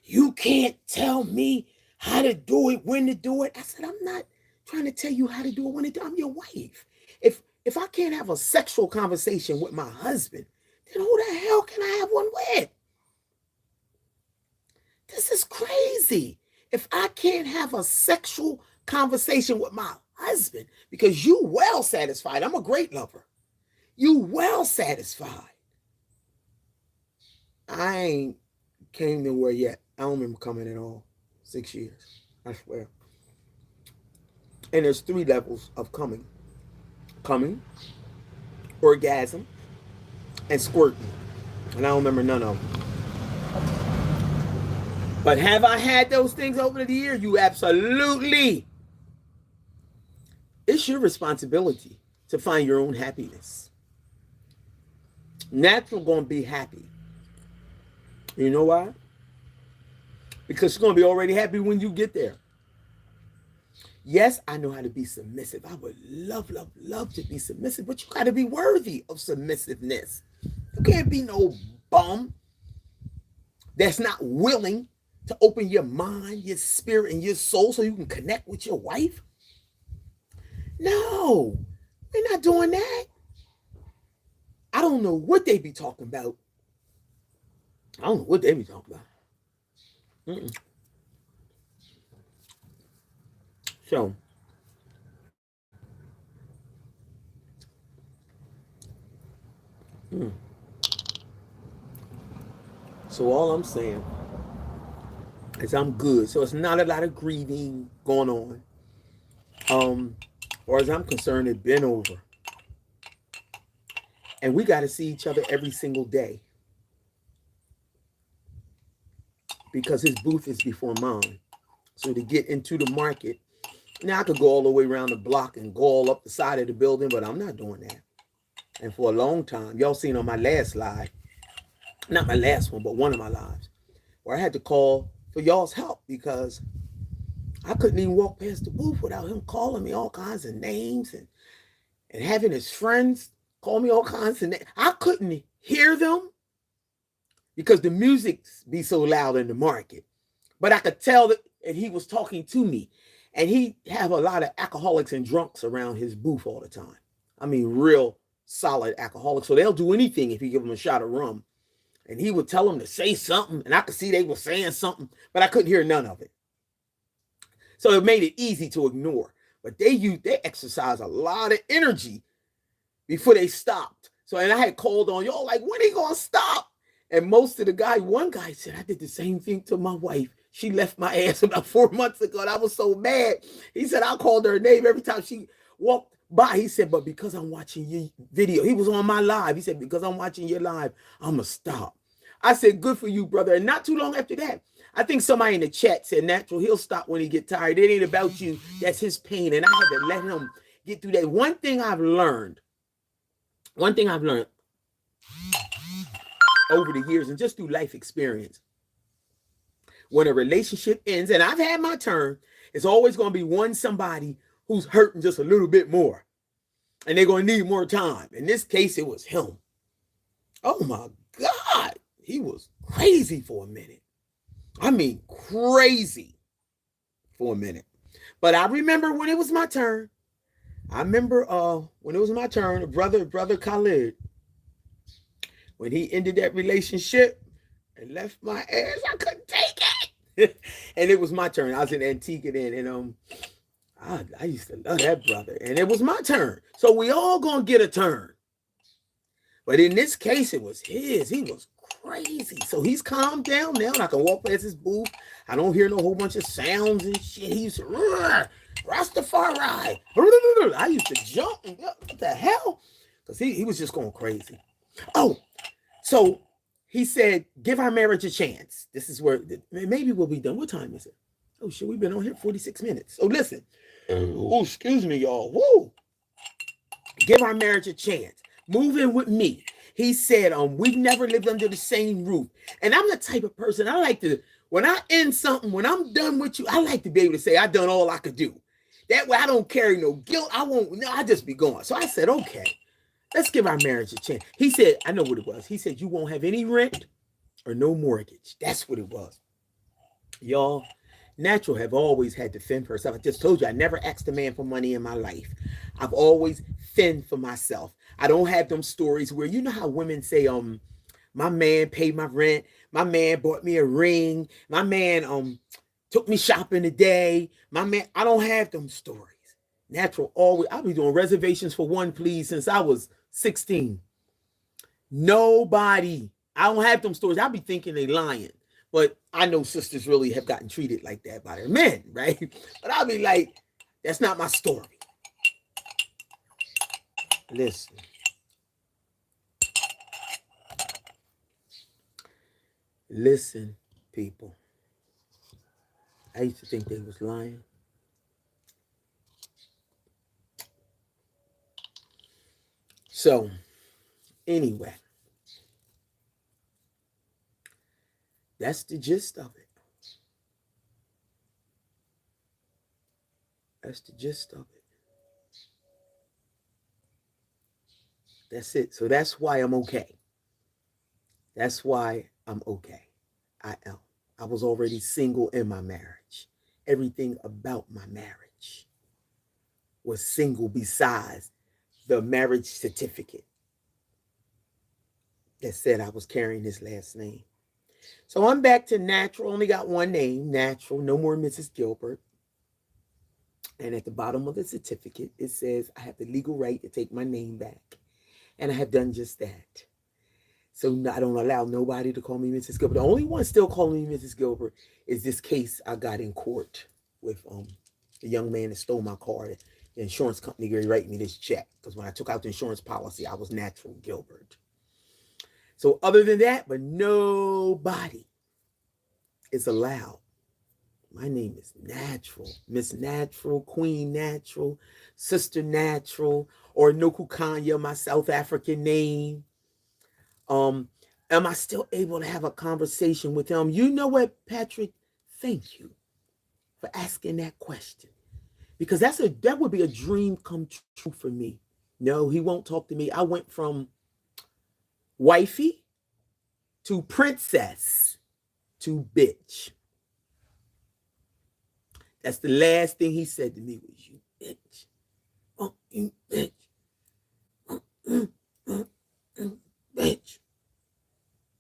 You can't tell me how to do it, when to do it. I said, I'm not trying to tell you how to do it, when to do it. I'm your wife. If I can't have a sexual conversation with my husband, then who the hell can I have one with? This is crazy. If I can't have a sexual conversation with my husband, because you well satisfied. I'm a great lover. You well satisfied. I ain't came nowhere yet. I don't remember coming at all. 6 years, I swear. And there's 3 levels of coming. Coming, orgasm, and squirting. And I don't remember none of them. But have I had those things over the years? You absolutely. It's your responsibility to find your own happiness. Natural going to be happy. You know why? Because she's going to be already happy when you get there. Yes, I know how to be submissive. I would love to be submissive, but you got to be worthy of submissiveness. You can't be no bum that's not willing to open your mind, your spirit, and your soul so you can connect with your wife. No, we're not doing that. I don't know what they be talking about. I don't know what they be talking about. So, so all I'm saying is I'm good. So it's not a lot of grieving going on. Or as I'm concerned, it's been over. And we got to see each other every single day. Because his booth is before mine. So to get into the market, now I could go all the way around the block and go all up the side of the building, but I'm not doing that. And for a long time, y'all seen on my last live, not my last one, but one of my lives, where I had to call for y'all's help because I couldn't even walk past the booth without him calling me all kinds of names and having his friends call me all kinds of names. I couldn't hear them because the music be so loud in the market. But I could tell that he was talking to me. And he have a lot of alcoholics and drunks around his booth all the time. I mean, real solid alcoholics. So they'll do anything if you give them a shot of rum. And he would tell them to say something. And I could see they were saying something, but I couldn't hear none of it. So it made it easy to ignore. But they exercise a lot of energy before they stopped. So, and I had called on y'all like, when are they going to stop? And most of one guy said, I did the same thing to my wife. She left my ass about 4 months ago, and I was so mad. He said, I called her name every time she walked by. He said, but because I'm watching your video, he was on my live. He said, because I'm watching your live, I'm going to stop. I said, good for you, brother. And not too long after that, I think somebody in the chat said natural, he'll stop when he get tired. It ain't about you. That's his pain. And I had to let him get through that. One thing I've learned over the years and just through life experience, when a relationship ends, and I've had my turn, it's always going to be somebody who's hurting just a little bit more. And they're going to need more time. In this case, it was him. Oh my God. He was crazy for a minute. I mean, crazy for a minute. But I remember when it was my turn. When it was my turn, brother Khalid, when he ended that relationship and left my ass, I couldn't take it. And it was my turn. I was in Antigua then, and I used to love that brother. And it was my turn. So we all gonna get a turn. But in this case, it was his. He was crazy. So he's calmed down now, and I can walk past his booth. I don't hear no whole bunch of sounds and shit. He used to Rastafari. I used to jump and what the hell? Because he was just going crazy. Oh, so he said, give our marriage a chance. This is where maybe we'll be done. What time is it? Oh shit, we've been on here 46 minutes. So listen. Oh, excuse me, y'all. Woo. Give our marriage a chance. Move in with me. He said, we've never lived under the same roof. And I'm the type of person, I like to, when I end something, when I'm done with you, I like to be able to say, I've done all I could do. That way I don't carry no guilt. I just be going. So I said, okay, let's give our marriage a chance. He said, I know what it was. He said, you won't have any rent or no mortgage. That's what it was. Y'all, Natural have always had to fend for herself. I just told you, I never asked a man for money in my life. I've always fend for myself. I don't have them stories where, you know how women say, my man paid my rent. My man bought me a ring. My man took me shopping today. My man, I don't have them stories. Natural always, I'll be doing reservations for one, please, since I was 16. Nobody, I don't have them stories. I'll be thinking they lying. But I know sisters really have gotten treated like that by their men, right? But I'll be like, that's not my story. Listen. Listen, people. I used to think they was lying. So, anyway. That's the gist of it. That's the gist of it. That's it. So that's why I'm okay. That's why I'm okay. I am. I was already single in my marriage. Everything about my marriage was single besides the marriage certificate that said I was carrying his last name. So I'm back to Natural. Only got one name, Natural. No more Mrs. Gilbert. And at the bottom of the certificate, it says I have the legal right to take my name back. And I have done just that. So I don't allow nobody to call me Mrs. Gilbert. The only one still calling me Mrs. Gilbert is this case I got in court with the young man that stole my car. The insurance company going to write me this check. Because when I took out the insurance policy, I was Natural Gilbert. So other than that, but nobody is allowed. My name is Natural. Miss Natural, Queen Natural, Sister Natural, or Nokukanya, my South African name. Am I still able to have a conversation with him? You know what, Patrick? Thank you for asking that question. Because that would be a dream come true for me. No, he won't talk to me. I went from wifey to princess to bitch. That's the last thing he said to me was, you bitch. Oh, you bitch. Bitch.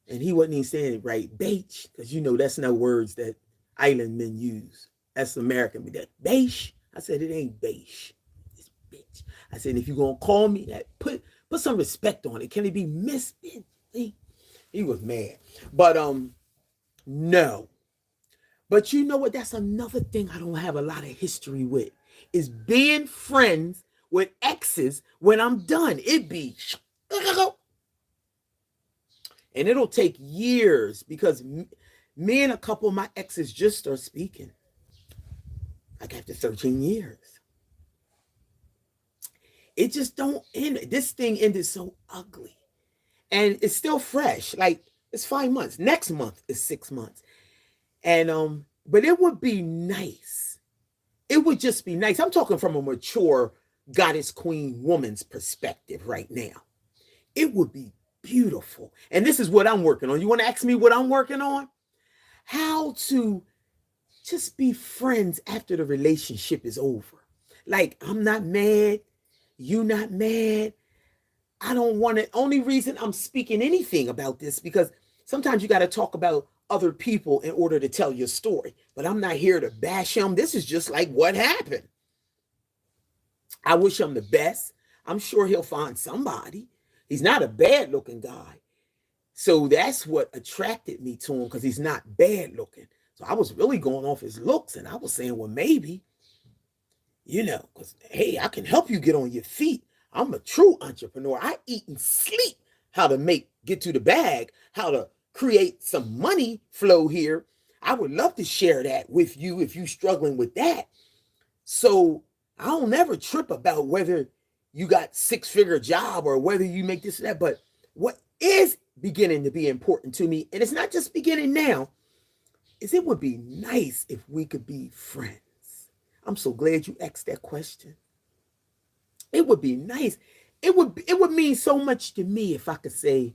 And he wasn't even saying it right, bitch, because you know that's no words that island men use. That's American. But that beige, I said it ain't beige. It's bitch. I said if you're gonna call me that, put some respect on it. Can it be Miss Bitch? He was mad. But no. But you know what? That's another thing I don't have a lot of history with, is being friends with exes when I'm done. It be, and it'll take years because Me and a couple of my exes just start speaking. Like after 13 years. It just don't end. This thing ended so ugly. And it's still fresh. Like it's 5 months. Next month is 6 months. And but it would be nice. It would just be nice. I'm talking from a mature goddess queen woman's perspective right now. It would be beautiful. And this is what I'm working on. You want to ask me what I'm working on? How to just be friends after the relationship is over. Like, I'm not mad. You not mad. I don't want it. Only reason I'm speaking anything about this because sometimes you got to talk about other people in order to tell your story. But I'm not here to bash him. This is just like what happened. I wish him the best. I'm sure he'll find somebody. He's not a bad looking guy. So that's what attracted me to him because he's not bad looking. So I was really going off his looks and I was saying, well, maybe, because, hey, I can help you get on your feet. I'm a true entrepreneur. I eat and sleep how to get to the bag, how to create some money flow here. I would love to share that with you if you're struggling with that. So I don't never trip about whether you got 6-figure job or whether you make this or that. But what is beginning to be important to me, and it's not just beginning now, is it would be nice if we could be friends. I'm so glad you asked that question. It would be nice. It would mean so much to me if I could say,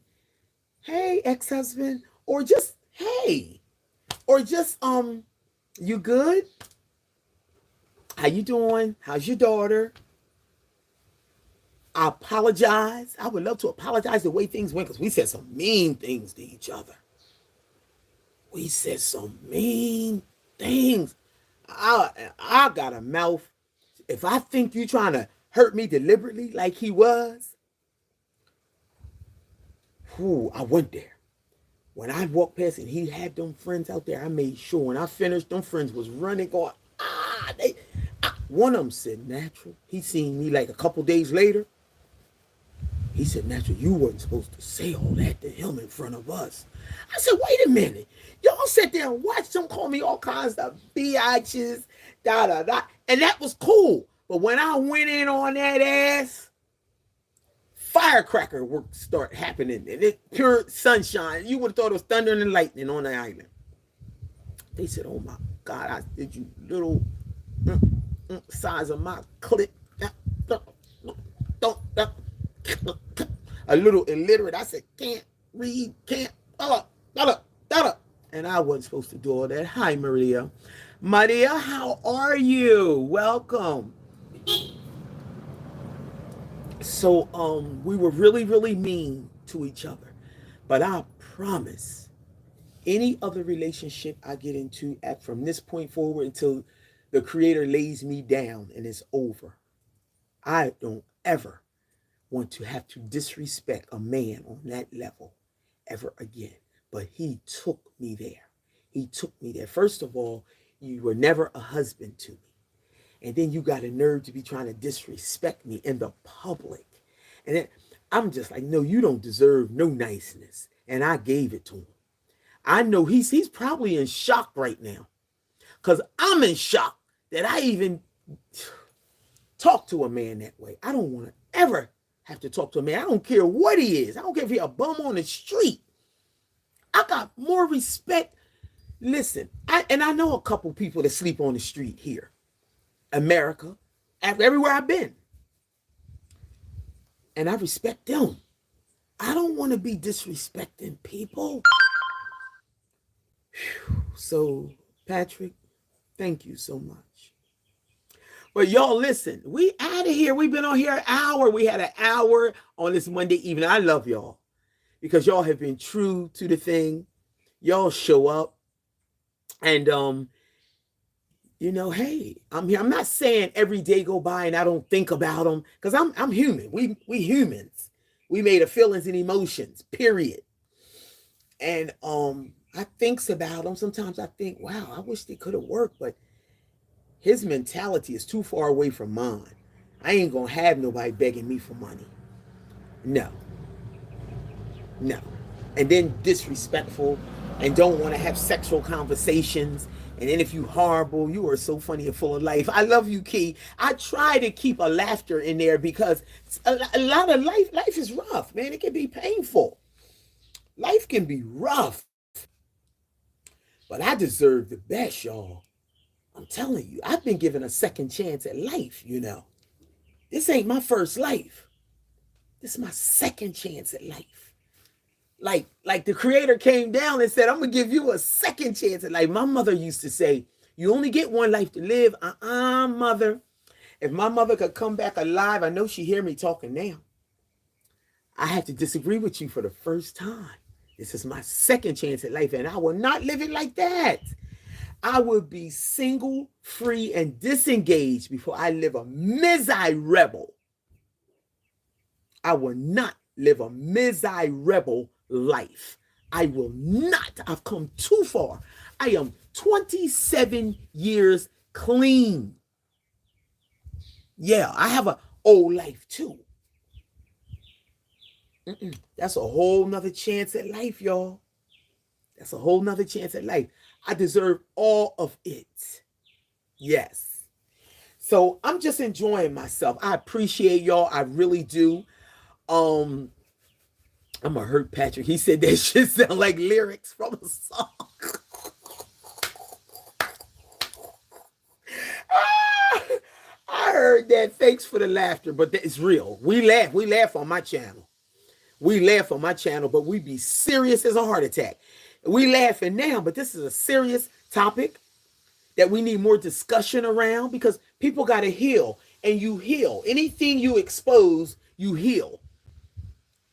hey, ex-husband, or just, hey, or just, you good? How you doing? How's your daughter? I apologize. I would love to apologize the way things went because we said some mean things to each other. We said some mean things. I got a mouth. If I think you're trying to hurt me deliberately like he was, I went there. When I walked past and he had them friends out there, I made sure when I finished, them friends was running, going, one of them said, Natural. He seen me like a couple days later. He said, Natural, you weren't supposed to say all that to him in front of us. I said, wait a minute. Y'all sat there and watched him call me all kinds of biatches, da-da-da. And that was cool. But when I went in on that ass, firecracker work start happening. And it pure sunshine. You would have thought it was thunder and lightning on the island. They said, oh my God, I did you little size of my clip. A little illiterate. I said, can't read, can't, and I wasn't supposed to do all that. Hi, Maria. Maria, how are you? Welcome. So, we were really, really mean to each other. But I promise, any other relationship I get into from this point forward until the Creator lays me down and it's over, I don't ever want to have to disrespect a man on that level ever again. But he took me there. He took me there. First of all, you were never a husband to me. And then you got a nerve to be trying to disrespect me in the public. And then I'm just like, no, you don't deserve no niceness. And I gave it to him. I know he's probably in shock right now. Because I'm in shock that I even talk to a man that way. I don't want to ever have to talk to a man. I don't care what he is. I don't care if he's a bum on the street. I got more respect. Listen, I know a couple people that sleep on the street here. America, everywhere I've been. And I respect them. I don't want to be disrespecting people. So, Patrick, thank you so much. But y'all, listen, we out of here. We've been on here an hour. We had an hour on this Monday evening. I love y'all because y'all have been true to the thing. Y'all show up. And, hey, I'm here. I'm not saying every day go by and I don't think about them because I'm human. We humans. We made of feelings and emotions, period. And I thinks about them. Sometimes I think, wow, I wish they could have worked, but his mentality is too far away from mine. I ain't gonna have nobody begging me for money. No. And then disrespectful. and don't want to have sexual conversations. And then if you horrible, you are so funny and full of life. I love you, Key. I try to keep a laughter in there because a lot of life is rough, man. It can be painful. Life can be rough. But I deserve the best, y'all. I'm telling you, I've been given a second chance at life, you know. This ain't my first life. This is my second chance at life. Like the creator came down and said, I'm gonna give you a second chance at life. My mother used to say, you only get one life to live. Mother. If my mother could come back alive, I know she hear me talking now. I have to disagree with you for the first time. This is my second chance at life, and I will not live it like that. I will be single, free, and disengaged before I live a miserable. I will not live a miserable life. I will not. I've come too far. I am 27 years clean. Yeah, I have an old life too. That's a whole nother chance at life, y'all. That's a whole nother chance at life. I deserve all of it. Yes. So I'm just enjoying myself. I appreciate y'all. I really do. I'm gonna hurt Patrick. He said that shit sound like lyrics from a song. I heard that. Thanks for the laughter, but it's real. We laugh on my channel. We laugh on my channel, but we be serious as a heart attack. We laughing now, but this is a serious topic that we need more discussion around because people got to heal, and you heal. Anything you expose, you heal.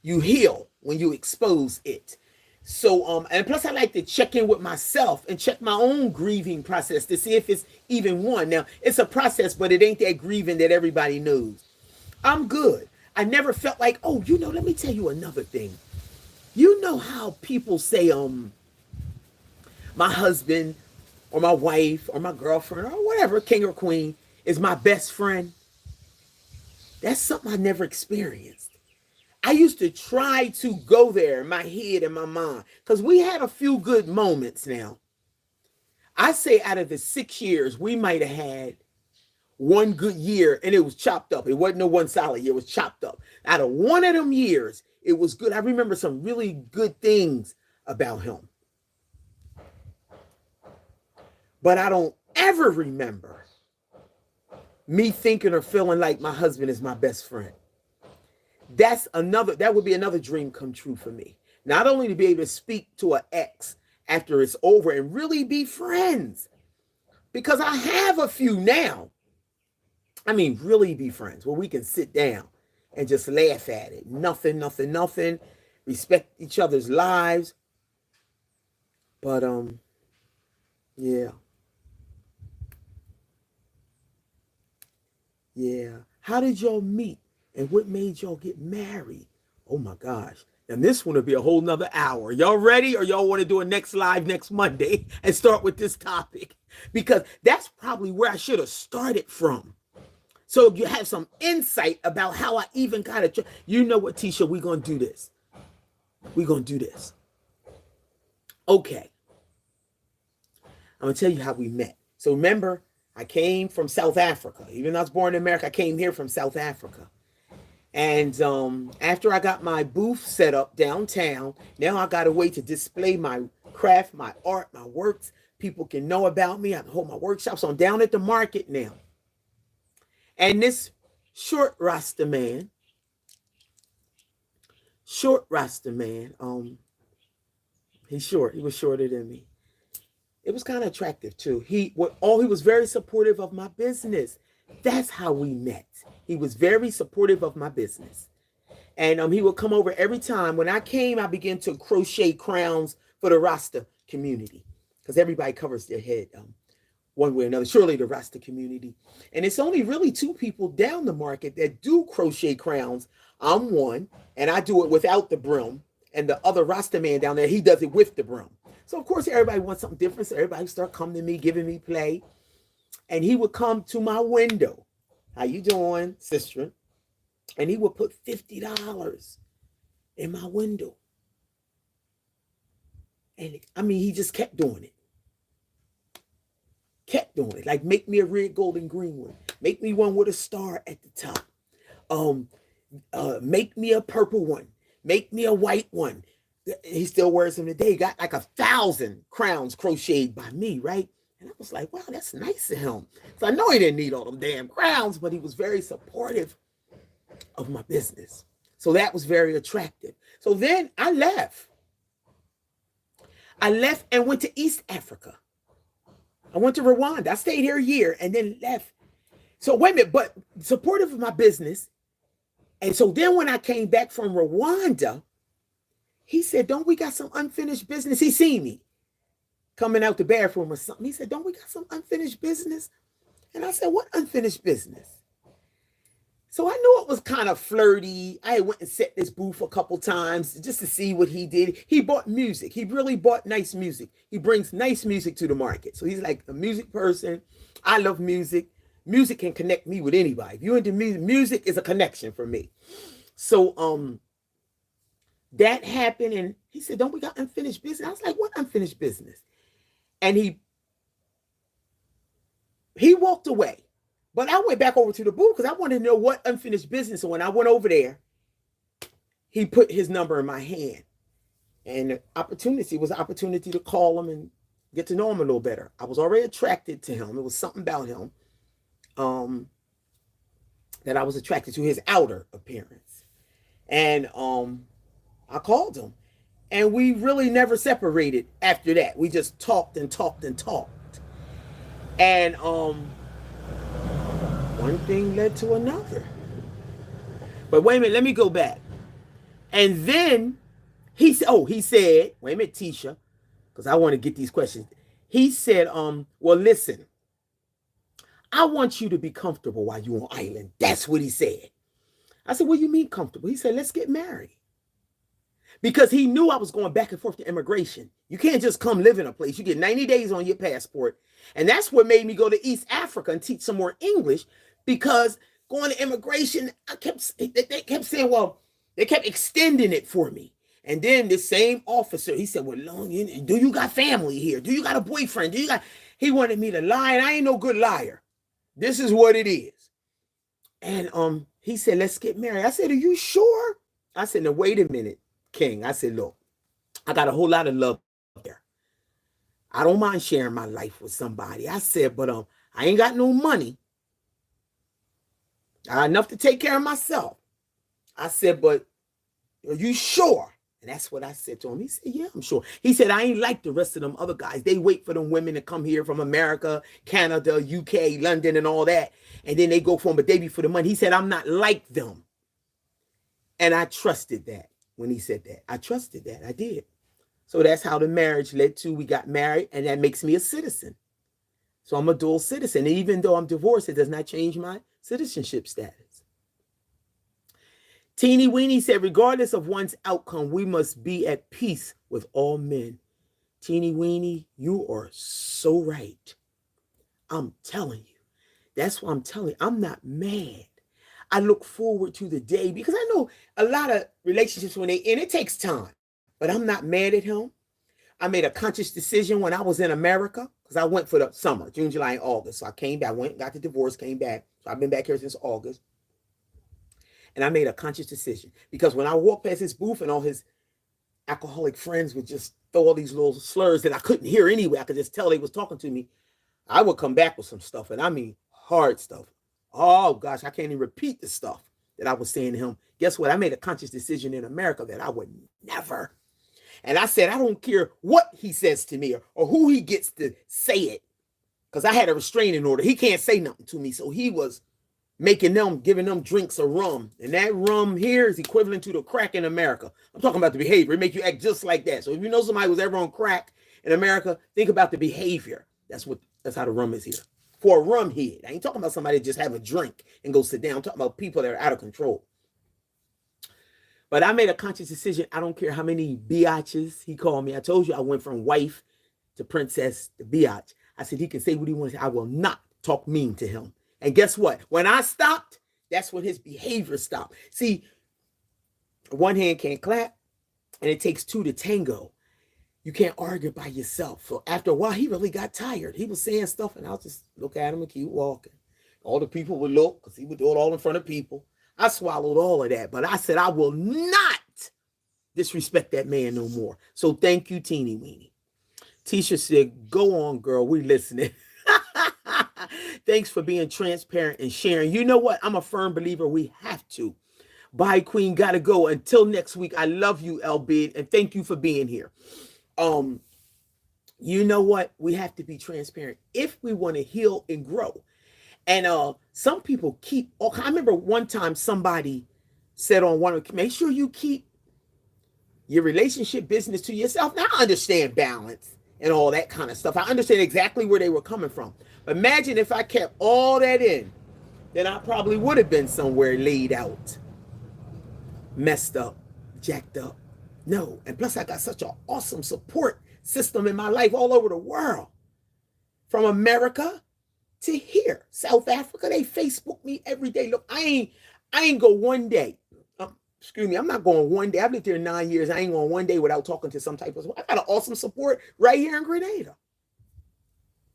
You heal when you expose it. So, and plus I like to check in with myself and check my own grieving process to see if it's even one. Now, it's a process, but it ain't that grieving that everybody knows. I'm good. I never felt like, oh, you know, let me tell you another thing. You know how people say, my husband or my wife or my girlfriend or whatever, king or queen, is my best friend? That's something I never experienced. I used to try to go there in my head and my mind because we had a few good moments now. I say out of the 6 years, we might have had one good year and it was chopped up. It wasn't no one solid year. It was chopped up. Out of one of them years, it was good. I remember some really good things about him. But I don't ever remember me thinking or feeling like my husband is my best friend. That would be another dream come true for me. Not only to be able to speak to an ex after it's over and really be friends, because I have a few now. I mean, really be friends where we can sit down and just laugh at it. Nothing, respect each other's lives. But, yeah. Yeah. How did y'all meet? And what made y'all get married? Oh my gosh. And this one will be a whole nother hour. Y'all ready? Or y'all want to do a next live next Monday and start with this topic? Because that's probably where I should have started from. So you have some insight about how I even got it. You know what, Tisha? We're going to do this. We're going to do this. Okay. I'm going to tell you how we met. So remember, I came from South Africa. Even though I was born in America, I came here from South Africa. And after I got my booth set up downtown, now I got a way to display my craft, my art, my works. People can know about me. I can hold my workshops. So I'm down at the market now. And this short Rasta man, he's short. He was shorter than me. It was kind of attractive too. He was very supportive of my business. That's how we met. He was very supportive of my business. And he would come over every time. When I came, I began to crochet crowns for the Rasta community because everybody covers their head one way or another, surely the Rasta community. And it's only really two people down the market that do crochet crowns. I'm one, and I do it without the brim. And the other Rasta man down there, he does it with the brim. So, of course, everybody wants something different. So everybody start coming to me, giving me play. And he would come to my window. How you doing, sister? And he would put $50 in my window. And I mean, he just kept doing it. Kept doing it. Like, make me a red, gold, and green one. Make me one with a star at the top. Make me a purple one. Make me a white one. He still wears them today. He got like 1,000 crowns crocheted by me, right? And I was like, wow, that's nice of him. So I know he didn't need all them damn crowns, but he was very supportive of my business. So that was very attractive. So then I left. I left and went to East Africa. I went to Rwanda. I stayed here a year and then left. So wait a minute, but supportive of my business. And so then when I came back from Rwanda, he said, don't we got some unfinished business? He seen me coming out the bathroom or something. He said, don't we got some unfinished business? And I said, what unfinished business? So I knew it was kind of flirty. I went and set this booth a couple times just to see what he did. He bought music. He really bought nice music. He brings nice music to the market. So he's like a music person. I love music. Music can connect me with anybody. If you're into music, music is a connection for me. So that happened, and he said, don't we got unfinished business? I was like, what unfinished business? And he walked away. But I went back over to the booth because I wanted to know what unfinished business. So when I went over there, he put his number in my hand. And the opportunity was an opportunity to call him and get to know him a little better. I was already attracted to him. It was something about him that I was attracted to, his outer appearance. And I called him. And we really never separated after that. We just talked and talked and talked. And one thing led to another. But wait a minute, let me go back. And then he said, wait a minute, Tisha, because I want to get these questions. He said, well, listen, I want you to be comfortable while you're on island. That's what he said. I said, what do you mean comfortable? He said, let's get married. Because he knew I was going back and forth to immigration. You can't just come live in a place. You get 90 days on your passport. And that's what made me go to East Africa and teach some more English, because going to immigration, they kept saying, well, they kept extending it for me. And then the same officer, he said, well, do you got family here? Do you got a boyfriend? He wanted me to lie, and I ain't no good liar. This is what it is. And he said, let's get married. I said, are you sure? I said, no, wait a minute, King. I said, look, I got a whole lot of love there. I don't mind sharing my life with somebody. I said, but I ain't got no money. I got enough to take care of myself. I said, but are you sure? And that's what I said to him. He said, yeah, I'm sure. He said, I ain't like the rest of them other guys. They wait for them women to come here from America, Canada, UK, London, and all that. And then they go for them, but they be for the money. He said, I'm not like them. And I trusted that when he said that. I trusted that. I did. So that's how the marriage led to, we got married, and that makes me a citizen. So I'm a dual citizen. And even though I'm divorced, it does not change my citizenship status. Teeny Weenie said, regardless of one's outcome, we must be at peace with all men. Teeny Weenie, you are so right. I'm telling you. That's why I'm telling you, I'm not mad. I look forward to the day, because I know a lot of relationships, when they end, it takes time. But I'm not mad at him. I made a conscious decision when I was in America, because I went for the summer, June, July, and August. So I came back, went, got the divorce, came back. So I've been back here since August. And I made a conscious decision, because when I walked past his booth and all his alcoholic friends would just throw all these little slurs that I couldn't hear anyway, I could just tell they was talking to me, I would come back with some stuff, and I mean hard stuff. Oh gosh, I can't even repeat the stuff that I was saying to him. Guess what? I made a conscious decision in America that I would never. And I said, I don't care what he says to me or who he gets to say it, because I had a restraining order. He can't say nothing to me. So he was giving them drinks of rum. And that rum here is equivalent to the crack in America. I'm talking about the behavior. It makes you act just like that. So if you know somebody who's ever on crack in America, think about the behavior. That's how the rum is here. For a rum head. I ain't talking about somebody that just have a drink and go sit down. I'm talking about people that are out of control. But I made a conscious decision. I don't care how many biatches he called me. I told you I went from wife to princess to biatch. I said he can say what he wants. I will not talk mean to him. And guess what? When I stopped, that's when his behavior stopped. See, one hand can't clap, and it takes two to tango. you can't argue by yourself. So after a while, he really got tired. He was saying stuff, and I'll just look at him and keep walking. All the people would look because he would do it all in front of people. I swallowed all of that, but I said, I will not disrespect that man no more. So thank you, Teeny Weenie. Tisha said, go on, girl. We listening. Thanks for being transparent and sharing. You know what? I'm a firm believer we have to. Bye, Queen. Gotta go. Until next week, I love you, LB, and thank you for being here. You know what? We have to be transparent if we want to heal and grow. And some people keep. I remember one time somebody said on one, make sure you keep your relationship business to yourself. Now I understand balance and all that kind of stuff. I understand exactly where they were coming from. But imagine if I kept all that in, then I probably would have been somewhere laid out, messed up, jacked up. No. And plus I got such an awesome support system in my life all over the world. From America to here. South Africa, they Facebook me every day. Look, I ain't go one day. Excuse me, I'm not going one day. I've lived here 9 years. I ain't going one day without talking to some type of. I got an awesome support right here in Grenada.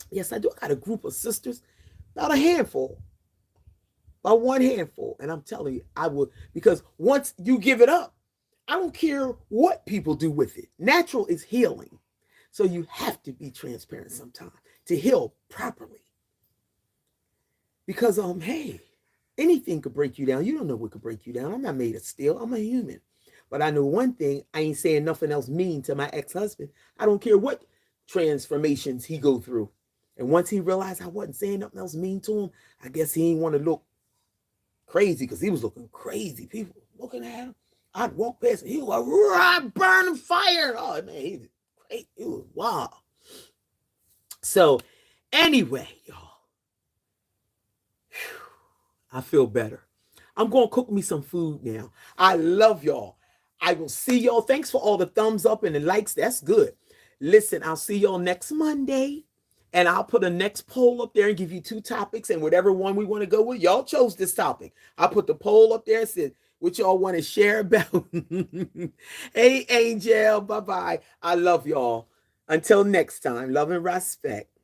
Yes, I do. I got a group of sisters, about a handful, about one handful. And I'm telling you, I would, because once you give it up, I don't care what people do with it. Natural is healing. So you have to be transparent sometimes to heal properly. Because, hey, anything could break you down. You don't know what could break you down. I'm not made of steel. I'm a human. But I know one thing. I ain't saying nothing else mean to my ex-husband. I don't care what transformations he go through. And once he realized I wasn't saying nothing else mean to him, I guess he didn't want to look crazy because he was looking crazy. People looking at him. I'd walk past him. He was like, burning fire. Oh, man, he's great. It was wild. So anyway, y'all. I feel better. I'm going to cook me some food now. I love y'all. I will see y'all. Thanks for all the thumbs up and the likes. That's good. Listen, I'll see y'all next Monday. And I'll put a next poll up there and give you 2 topics. And whatever one we want to go with, y'all chose this topic. I'll put the poll up there and said, what y'all want to share about. Hey, Angel. Bye-bye. I love y'all. Until next time, love and respect.